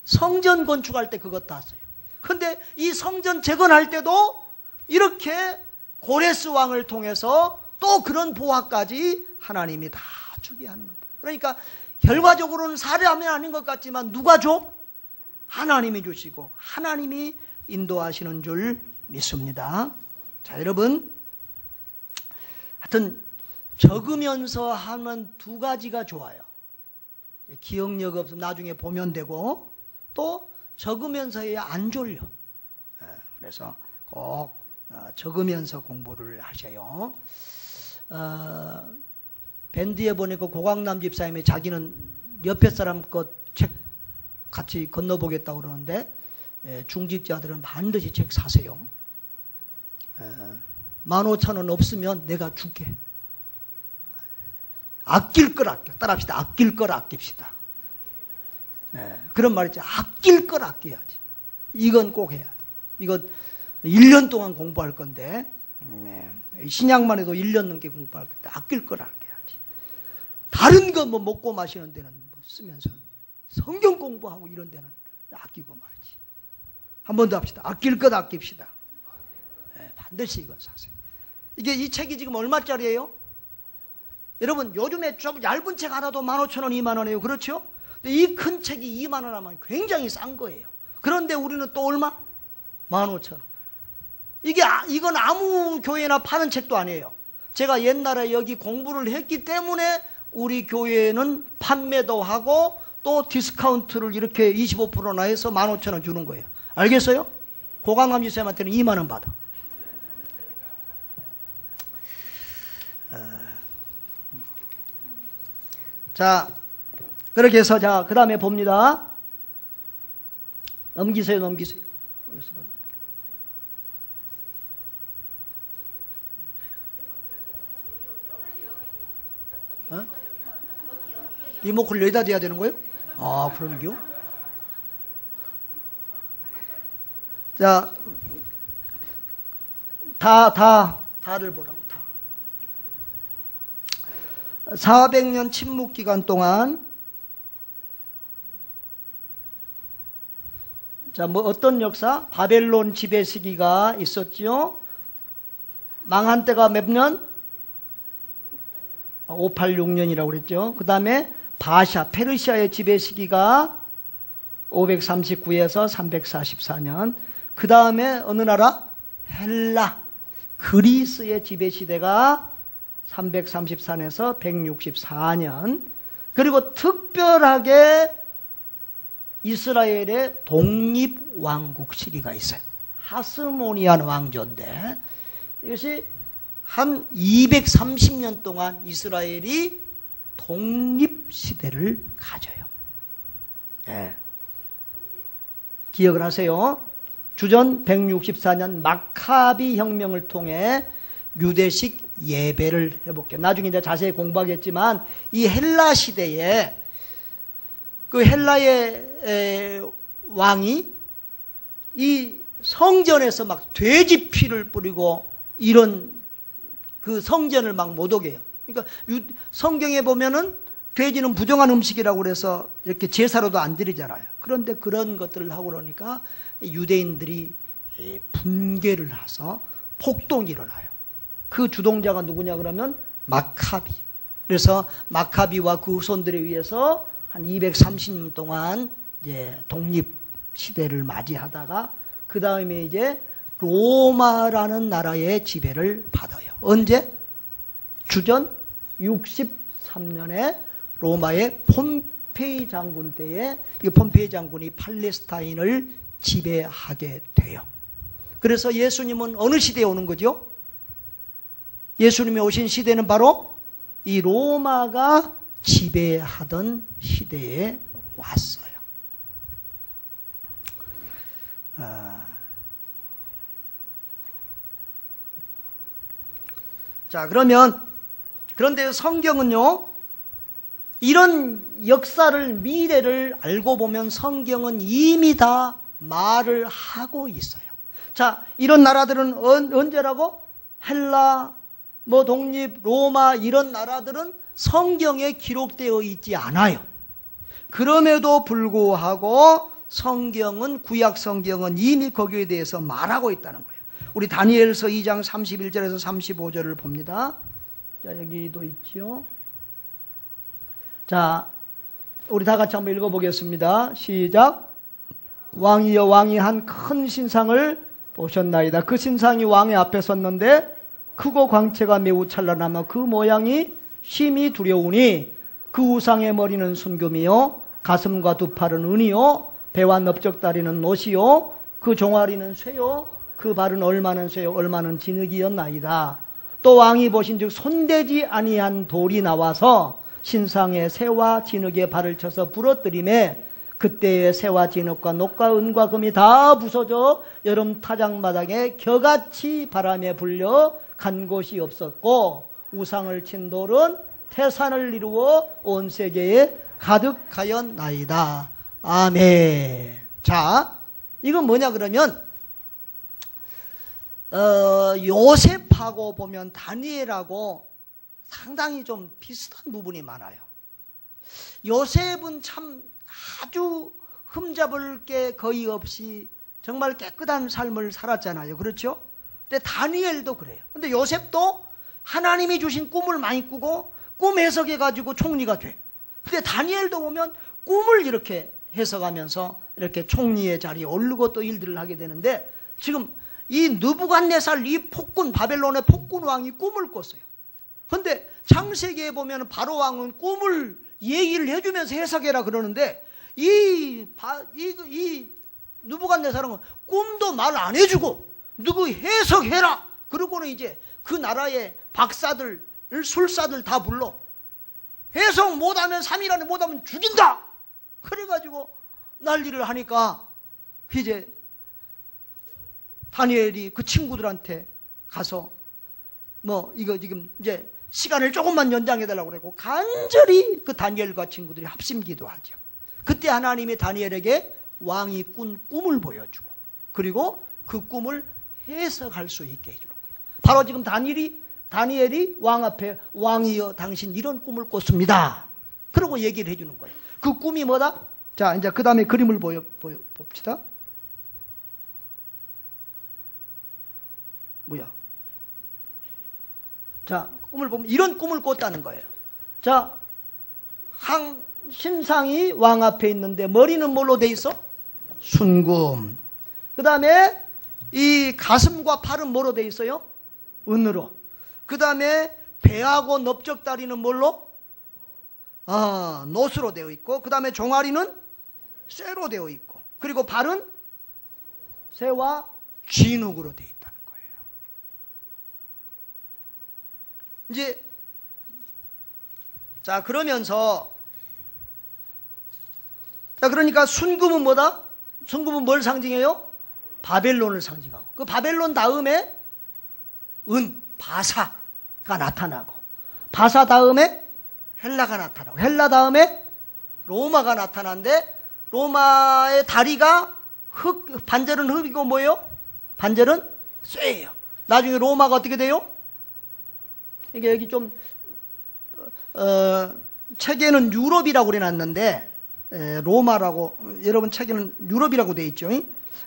성전 건축할 때 그것 다 써요. 근데 이 성전 재건할 때도 이렇게 고레스 왕을 통해서 또 그런 보화까지 하나님이 다 주게 하는 겁니다. 그러니까 결과적으로는 사례하면 아닌 것 같지만 누가 줘? 하나님이 주시고 하나님이 인도하시는 줄 믿습니다. 자, 여러분, 하여튼 적으면서 하면 두 가지가 좋아요. 기억력 없으면 나중에 보면 되고 또 적으면서 해야 안 졸려. 그래서 꼭 적으면서 공부를 하셔요. 밴드에 보니까 고강남 집사님이 자기는 옆에 사람 것 책 같이 건너보겠다고 그러는데 중직자들은 반드시 책 사세요. 15,000원 없으면 내가 줄게. 아낄 걸 아껴. 따라합시다. 아낄 걸 아낍시다. 그런 말 있죠. 아낄 걸 아껴야지. 이건 꼭 해야 돼. 이건 1년 동안 공부할 건데 신약만 해도 1년 넘게 공부할 건데 아낄 걸 아껴야지. 다른 거 뭐 먹고 마시는 데는 뭐 쓰면서 성경 공부하고 이런 데는 아끼고 말이지. 한 번 더 합시다. 아낄 것 아낍시다. 반드시 이건 사세요. 이게 이 책이 지금 얼마짜리예요? 여러분, 요즘에 좀 얇은 책 하나도 15,000원, 20,000원이에요. 그렇죠? 근데 이 큰 책이 2만 원 하면 굉장히 싼 거예요. 그런데 우리는 또 얼마? 15,000원. 이건 아무 교회나 파는 책도 아니에요. 제가 옛날에 여기 공부를 했기 때문에 우리 교회는 판매도 하고 또 디스카운트를 이렇게 25%나 해서 15,000원 주는 거예요. 알겠어요? 고강남 집사님한테는 2만 원 받아. 자, 그렇게 해서 자, 그 다음에 봅니다. 넘기세요. 리모컨을 여기다 대야 되는 거예요? 아, 그러는겨? 자, 다를 보라고, 다. 400년 침묵 기간 동안, 자, 뭐 어떤 역사? 바벨론 지배 시기가 있었죠. 망한 때가 몇 년? 586년이라고 그랬죠. 그 다음에 바샤, 페르시아의 지배 시기가 539에서 344년. 그 다음에 어느 나라? 헬라, 그리스의 지배 시대가 334에서 164년. 그리고 특별하게 이스라엘의 독립왕국 시기가 있어요. 하스모니안 왕조인데 이것이 한 230년 동안 이스라엘이 독립시대를 가져요. 예. 기억을 하세요. 주전 164년 마카비 혁명을 통해 유대식 예배를 해볼게요. 나중에 이제 자세히 공부하겠지만 이 헬라 시대에 그 헬라의 왕이 이 성전에서 막 돼지 피를 뿌리고 이런 그 성전을 막 못 오게 해요. 그러니까 성경에 보면은 돼지는 부정한 음식이라고 그래서 이렇게 제사로도 안 드리잖아요. 그런데 그런 것들을 하고 그러니까 유대인들이 분개를 해서 폭동이 일어나요. 그 주동자가 누구냐 그러면 마카비. 그래서 마카비와 그 후손들에 의해서 한 230년 동안 이제 독립 시대를 맞이하다가 그 다음에 이제 로마라는 나라의 지배를 받아요. 언제? 주전 63년에 로마의 폼페이 장군 때에 이 폼페이 장군이 팔레스타인을 지배하게 돼요. 그래서 예수님은 어느 시대에 오는 거죠? 예수님이 오신 시대는 바로 이 로마가 지배하던 시대에 왔어요. 자, 그런데 성경은요, 이런 역사를, 미래를 알고 보면 성경은 이미 다 말을 하고 있어요. 자, 이런 나라들은 언제라고? 헬라, 독립, 로마 이런 나라들은 성경에 기록되어 있지 않아요. 그럼에도 불구하고 성경은, 구약 성경은 이미 거기에 대해서 말하고 있다는 거예요. 우리 다니엘서 2장 31절에서 35절을 봅니다. 자, 여기도 있죠. 자, 우리 다 같이 한번 읽어보겠습니다. 시작. 왕이여, 왕이 한 큰 신상을 보셨나이다. 그 신상이 왕의 앞에 섰는데 크고 광채가 매우 찬란하며 그 모양이 심히 두려우니 그 우상의 머리는 순금이요 가슴과 두 팔은 은이요 배와 넓적다리는 노시요 그 종아리는 쇠요 그 발은 얼마는 쇠요 얼마는 진흙이었나이다. 또 왕이 보신즉 손대지 아니한 돌이 나와서 신상의 새와 진흙에 발을 쳐서 부러뜨리매 그때의 새와 진흙과 녹과 은과 금이 다 부서져 여름 타작마당에 겨같이 바람에 불려 간 곳이 없었고 우상을 친 돌은 태산을 이루어 온 세계에 가득하였나이다. 아멘. 자, 이건 뭐냐 그러면 요셉하고 보면 다니엘하고 상당히 좀 비슷한 부분이 많아요. 요셉은 참 아주 흠잡을 게 거의 없이 정말 깨끗한 삶을 살았잖아요. 그렇죠? 근데 다니엘도 그래요. 근데 요셉도 하나님이 주신 꿈을 많이 꾸고 꿈 해석해가지고 총리가 돼. 근데 다니엘도 보면 꿈을 이렇게 해석하면서 이렇게 총리의 자리에 오르고 또 일들을 하게 되는데 지금 이 느부갓네살 이 폭군, 바벨론의 폭군 왕이 꿈을 꿨어요. 근데 창세기에 보면 바로 왕은 꿈을 얘기를 해주면서 해석해라 그러는데 이 느부갓네살은 꿈도 말 안 해주고 누구 해석해라 그러고는 이제 그 나라의 박사들, 술사들 다 불러 해석 못하면 3일 안에 못하면 죽인다. 그래가지고 난리를 하니까 이제 다니엘이 그 친구들한테 가서 이거 지금 이제 시간을 조금만 연장해달라고 그러고 간절히 그 다니엘과 친구들이 합심기도 하죠. 그때 하나님이 다니엘에게 왕이 꾼 꿈을 보여주고 그리고 그 꿈을 해석할 수 있게 해주는 거예요. 바로 지금 다니엘이 왕 앞에 왕이여 당신 이런 꿈을 꿨습니다. 그러고 얘기를 해주는 거예요. 그 꿈이 뭐다? 자, 이제 그 다음에 그림을 봅시다. 뭐야? 자, 꿈을 보면 이런 꿈을 꿨다는 거예요. 자, 신상이 왕 앞에 있는데 머리는 뭘로 돼 있어? 순금. 그 다음에 이 가슴과 팔은 뭐로 돼 있어요? 은으로. 그 다음에 배하고 넓적다리는 뭘로? 노스로 되어 있고 그 다음에 종아리는 쇠로 되어 있고 그리고 발은 쇠와 진흙으로 되어 있다는 거예요. 이제 자 그러면서 자, 그러니까 순금은 뭐다? 순금은 뭘 상징해요? 바벨론을 상징하고, 그 바벨론 다음에 바사가 나타나고, 바사 다음에 헬라가 나타나고, 헬라 다음에 로마가 나타나는데, 로마의 다리가 반절은 흙이고 뭐예요? 반절은 쇠예요. 나중에 로마가 어떻게 돼요? 이게 여기 좀 책에는 유럽이라고 그래놨는데, 로마라고, 여러분 책에는 유럽이라고 돼 있죠.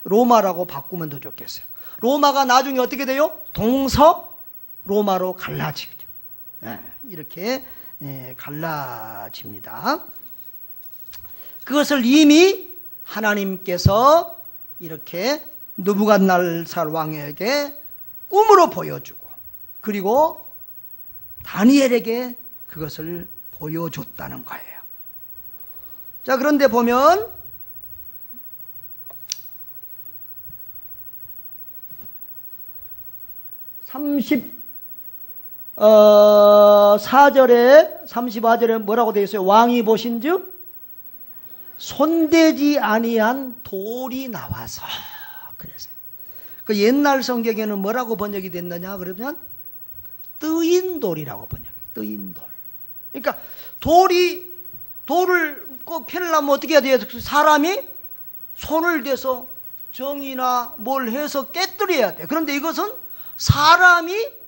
로마라고 바꾸면 더 좋겠어요. 로마가 나중에 어떻게 돼요? 동서 로마로 갈라지죠. 이렇게 갈라집니다. 그것을 이미 하나님께서 이렇게 느부갓네살 왕에게 꿈으로 보여주고, 그리고 다니엘에게 그것을 보여줬다는 거예요. 자, 그런데 보면 34절에 뭐라고 되어 있어요? 왕이 보신즉 손대지 아니한 돌이 나와서. 그래서요. 그 옛날 성경에는 뭐라고 번역이 됐느냐 그러면 뜨인 돌이라고 번역해요. 뜨인 돌. 그러니까 돌을 꼭 펴려면 어떻게 해야 돼요? 사람이 손을 대서 정이나 뭘 해서 깨뜨려야 돼. 그런데 이것은 사람이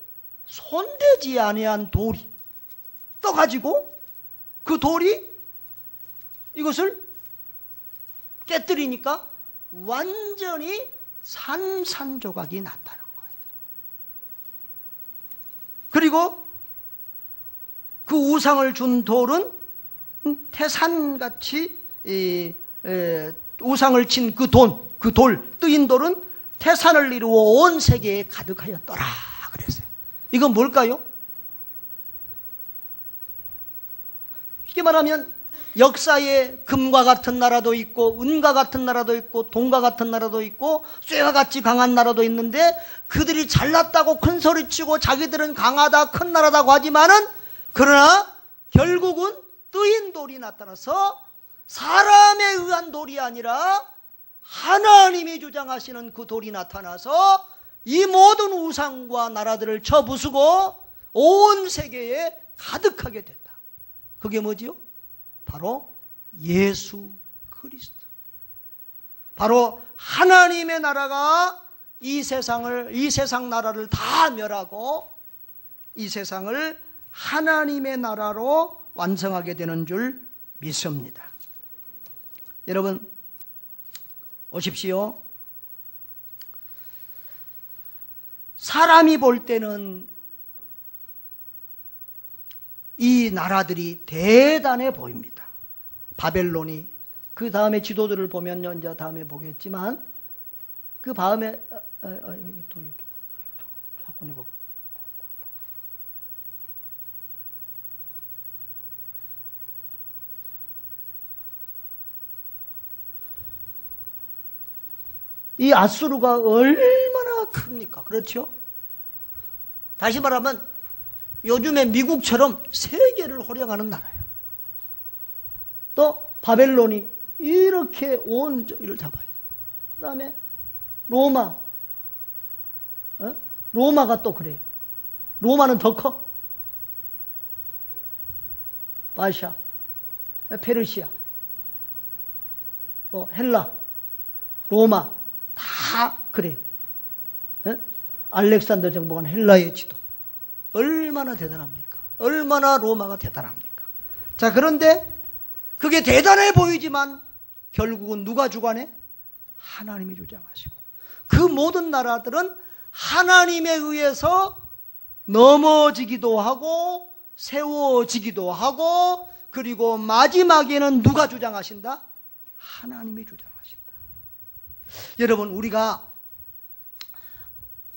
손대지 아니한 돌이 떠가지고 그 돌이 이것을 깨뜨리니까 완전히 산산조각이 났다는 거예요. 그리고 그 우상을 준 돌은 태산같이 우상을 친 그 돌, 뜨인 돌은 태산을 이루어 온 세계에 가득하였더라 그랬어요. 이건 뭘까요? 쉽게 말하면 역사에 금과 같은 나라도 있고 은과 같은 나라도 있고 동과 같은 나라도 있고 쇠와 같이 강한 나라도 있는데, 그들이 잘났다고 큰 소리치고 자기들은 강하다 큰 나라다고 하지만은, 그러나 결국은 뜨인 돌이 나타나서 사람에 의한 돌이 아니라 하나님이 주장하시는 그 돌이 나타나서 이 모든 우상과 나라들을 쳐부수고 온 세계에 가득하게 됐다. 그게 뭐지요? 바로 예수 그리스도. 바로 하나님의 나라가 이 세상 나라를 다 멸하고 이 세상을 하나님의 나라로 완성하게 되는 줄 믿습니다. 여러분 오십시오. 사람이 볼 때는 이 나라들이 대단해 보입니다. 바벨론이, 그 다음에 지도들을 보면 이제 다음에 보겠지만, 그 다음에 여기 또 이렇게 자꾸 이거 이 아수르가 얼마나 큽니까? 그렇죠? 다시 말하면 요즘에 미국처럼 세계를 호령하는 나라예요. 또 바벨론이 이렇게 온 저기를 잡아요. 그 다음에 로마, 로마가 또 그래요. 로마는 더 커. 바샤, 페르시아, 또 헬라, 로마 다 그래요. 알렉산더 정복한 헬라의 지도 얼마나 대단합니까? 얼마나 로마가 대단합니까? 자, 그런데 그게 대단해 보이지만 결국은 누가 주관해? 하나님이 주장하시고, 그 모든 나라들은 하나님에 의해서 넘어지기도 하고 세워지기도 하고, 그리고 마지막에는 누가 주장하신다? 하나님이 주장하신다. 여러분, 우리가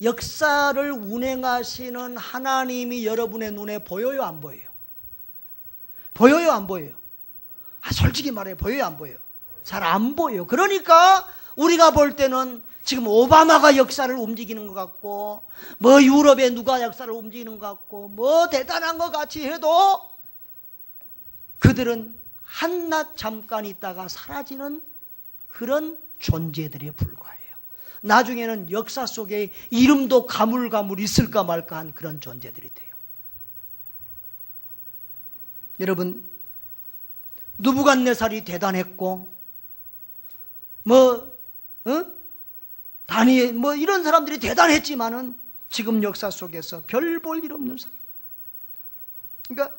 역사를 운행하시는 하나님이 여러분의 눈에 보여요, 안 보여요? 보여요, 안 보여요? 솔직히 말해, 보여요, 안 보여요? 잘 안 보여요. 그러니까 우리가 볼 때는 지금 오바마가 역사를 움직이는 것 같고, 뭐 유럽에 누가 역사를 움직이는 것 같고, 뭐 대단한 것 같이 해도 그들은 한낮 잠깐 있다가 사라지는 그런 존재들에 불과해요. 나중에는 역사 속에 이름도 가물가물 있을까 말까 한 그런 존재들이 돼요. 여러분, 느부갓네살이 대단했고 다니엘 이런 사람들이 대단했지만은 지금 역사 속에서 별 볼 일 없는 사람. 그러니까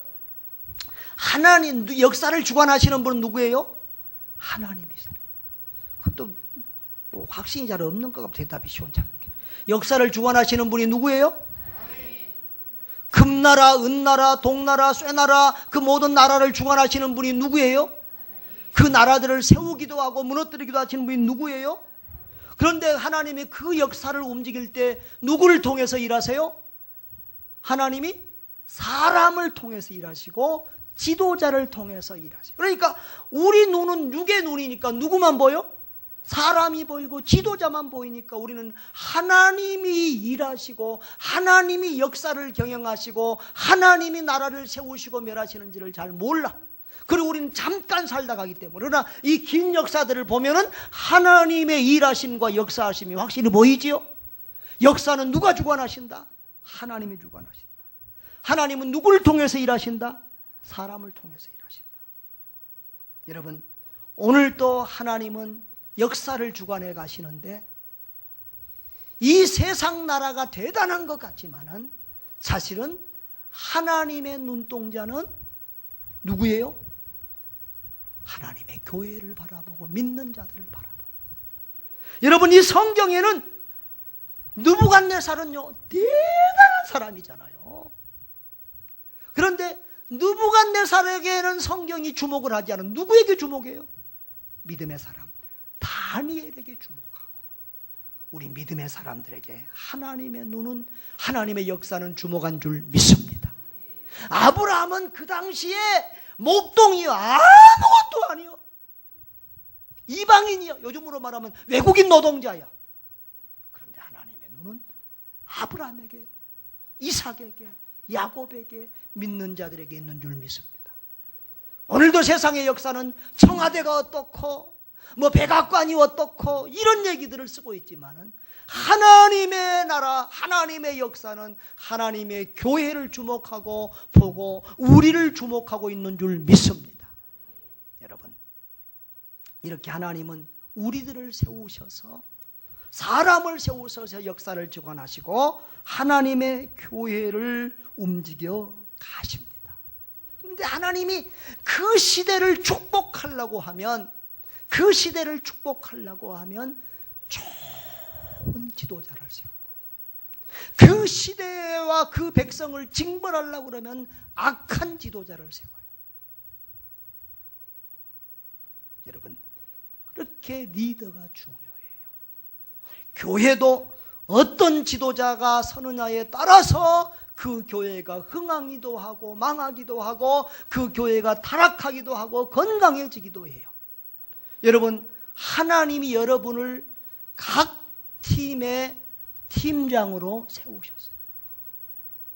하나님 역사를 주관하시는 분은 누구예요? 하나님이세요. 그것도 확신이 잘 없는 것 같아요. 대답이 시원찮게. 역사를 주관하시는 분이 누구예요? 금나라, 은나라, 동나라, 쇠나라 그 모든 나라를 주관하시는 분이 누구예요? 그 나라들을 세우기도 하고 무너뜨리기도 하시는 분이 누구예요? 그런데 하나님이 그 역사를 움직일 때 누구를 통해서 일하세요? 하나님이 사람을 통해서 일하시고 지도자를 통해서 일하세요. 그러니까 우리 눈은 육의 눈이니까 누구만 보여? 사람이 보이고 지도자만 보이니까 우리는 하나님이 일하시고 하나님이 역사를 경영하시고 하나님이 나라를 세우시고 멸하시는지를 잘 몰라. 그리고 우리는 잠깐 살다 가기 때문에. 그러나 이 긴 역사들을 보면은 하나님의 일하심과 역사하심이 확실히 보이지요. 역사는 누가 주관하신다? 하나님이 주관하신다. 하나님은 누구를 통해서 일하신다? 사람을 통해서 일하신다. 여러분, 오늘도 하나님은 역사를 주관해 가시는데 이 세상 나라가 대단한 것 같지만은 사실은 하나님의 눈동자는 누구예요? 하나님의 교회를 바라보고 믿는 자들을 바라보고. 여러분, 이 성경에는 느부갓네살은요 대단한 사람이잖아요. 그런데 느부갓네살에게는 성경이 주목을 하지 않은 누구에게 주목해요? 믿음의 사람 다니엘에게 주목하고 우리 믿음의 사람들에게 하나님의 눈은 하나님의 역사는 주목한 줄 믿습니다. 아브라함은 그 당시에 목동이요 아무것도 아니요 이방인이요 요즘으로 말하면 외국인 노동자야. 그런데 하나님의 눈은 아브라함에게 이삭에게 야곱에게 믿는 자들에게 있는 줄 믿습니다. 오늘도 세상의 역사는 청와대가 어떻고 백악관이 어떻고 이런 얘기들을 쓰고 있지만은 하나님의 나라, 하나님의 역사는 하나님의 교회를 주목하고 보고 우리를 주목하고 있는 줄 믿습니다. 여러분, 이렇게 하나님은 우리들을 세우셔서 사람을 세우셔서 역사를 주관하시고 하나님의 교회를 움직여 가십니다. 그런데 하나님이 그 시대를 축복하려고 하면 좋은 지도자를 세우고 그 시대와 그 백성을 징벌하려고 그러면 악한 지도자를 세워요. 여러분, 그렇게 리더가 중요해요. 교회도 어떤 지도자가 서느냐에 따라서 그 교회가 흥하기도 하고 망하기도 하고 그 교회가 타락하기도 하고 건강해지기도 해요. 여러분, 하나님이 여러분을 각 팀의 팀장으로 세우셨어요.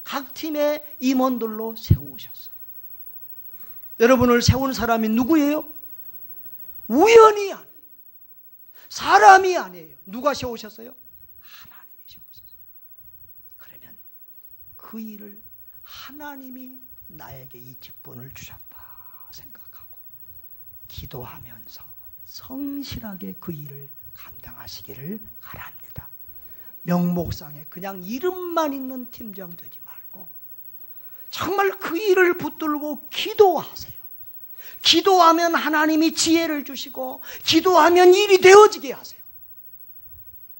각 팀의 임원들로 세우셨어요. 여러분을 세운 사람이 누구예요? 우연이 아니에요. 사람이 아니에요. 누가 세우셨어요? 하나님이 세우셨어요. 그러면 그 일을 하나님이 나에게 이 직분을 주셨다 생각하고 기도하면서 성실하게 그 일을 감당하시기를 바랍니다. 명목상에 그냥 이름만 있는 팀장 되지 말고 정말 그 일을 붙들고 기도하세요. 기도하면 하나님이 지혜를 주시고 기도하면 일이 되어지게 하세요.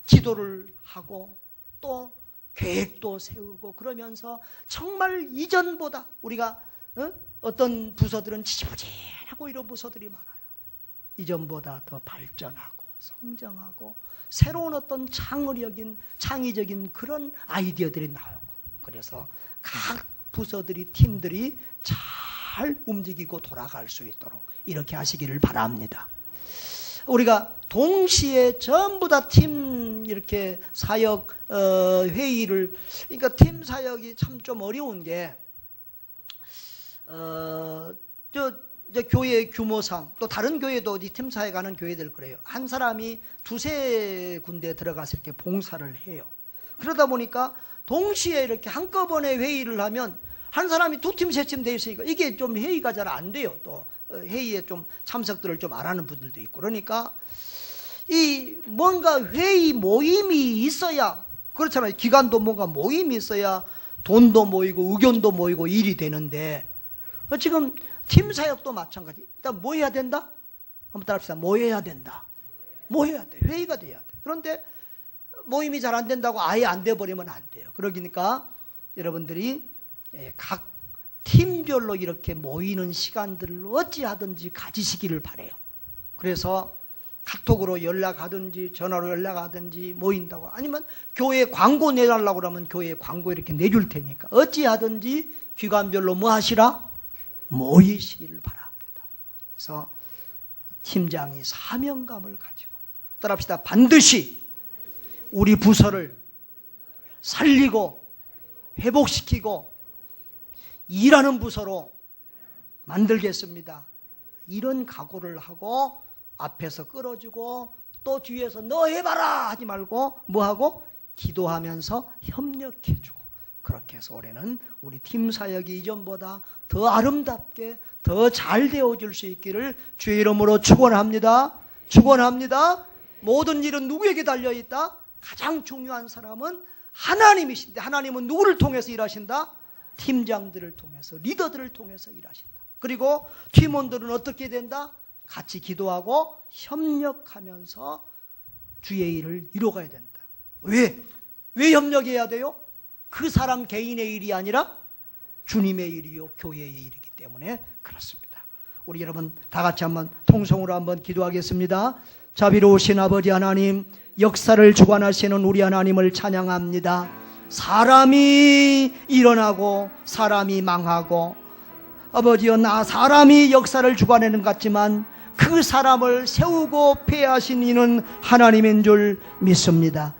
기도를 하고 또 계획도 세우고 그러면서 정말 이전보다 우리가 어떤 부서들은 지지부진하고 이런 부서들이 많아요. 이전보다 더 발전하고 성장하고 새로운 어떤 창의적인 그런 아이디어들이 나오고 그래서 각 부서들이 팀들이 잘 움직이고 돌아갈 수 있도록 이렇게 하시기를 바랍니다. 우리가 동시에 전부 다 팀 이렇게 사역 회의를 그러니까 팀 사역이 참 좀 어려운 게 이제 교회의 규모상 또 다른 교회도 이 팀사에 가는 교회들 그래요. 한 사람이 두세 군데 들어가서 이렇게 봉사를 해요. 그러다 보니까 동시에 이렇게 한꺼번에 회의를 하면 한 사람이 두 팀, 세 팀 돼 있으니까 이게 좀 회의가 잘 안 돼요. 또 회의에 좀 참석들을 좀 안 하는 분들도 있고. 그러니까 이 뭔가 회의 모임이 있어야, 그렇잖아요. 기관도 뭔가 모임이 있어야 돈도 모이고 의견도 모이고 일이 되는데, 지금 팀 사역도 마찬가지. 일단 뭐 해야 된다? 한번 따라합시다. 뭐 해야 된다? 뭐 해야 돼? 회의가 돼야 돼. 그런데 모임이 잘 안 된다고 아예 안 돼버리면 안 돼요. 그러니까 여러분들이 각 팀별로 이렇게 모이는 시간들을 어찌하든지 가지시기를 바라요. 그래서 카톡으로 연락하든지 전화로 연락하든지 모인다고, 아니면 교회 광고 내달라고 그러면 교회 광고 이렇게 내줄 테니까 어찌하든지 기관별로 뭐 하시라? 모이시기를 바랍니다. 그래서 팀장이 사명감을 가지고, 따라합시다. 반드시 우리 부서를 살리고 회복시키고 일하는 부서로 만들겠습니다. 이런 각오를 하고 앞에서 끌어주고 또 뒤에서 너 해봐라 하지 말고 뭐하고? 기도하면서 협력해주고, 그렇게 해서 올해는 우리 팀 사역이 이전보다 더 아름답게 더 잘 되어질 수 있기를 주의 이름으로 축원합니다. 축원합니다. 모든 일은 누구에게 달려있다? 가장 중요한 사람은 하나님이신데, 하나님은 누구를 통해서 일하신다? 팀장들을 통해서, 리더들을 통해서 일하신다. 그리고 팀원들은 어떻게 된다? 같이 기도하고 협력하면서 주의 일을 이뤄가야 된다. 왜 협력해야 돼요? 그 사람 개인의 일이 아니라 주님의 일이요 교회의 일이기 때문에 그렇습니다. 우리 여러분 다 같이 한번 통성으로 한번 기도하겠습니다. 자비로우신 아버지 하나님, 역사를 주관하시는 우리 하나님을 찬양합니다. 사람이 일어나고 사람이 망하고, 아버지여, 사람이 역사를 주관하는 것 같지만 그 사람을 세우고 폐하신 이는 하나님인 줄 믿습니다.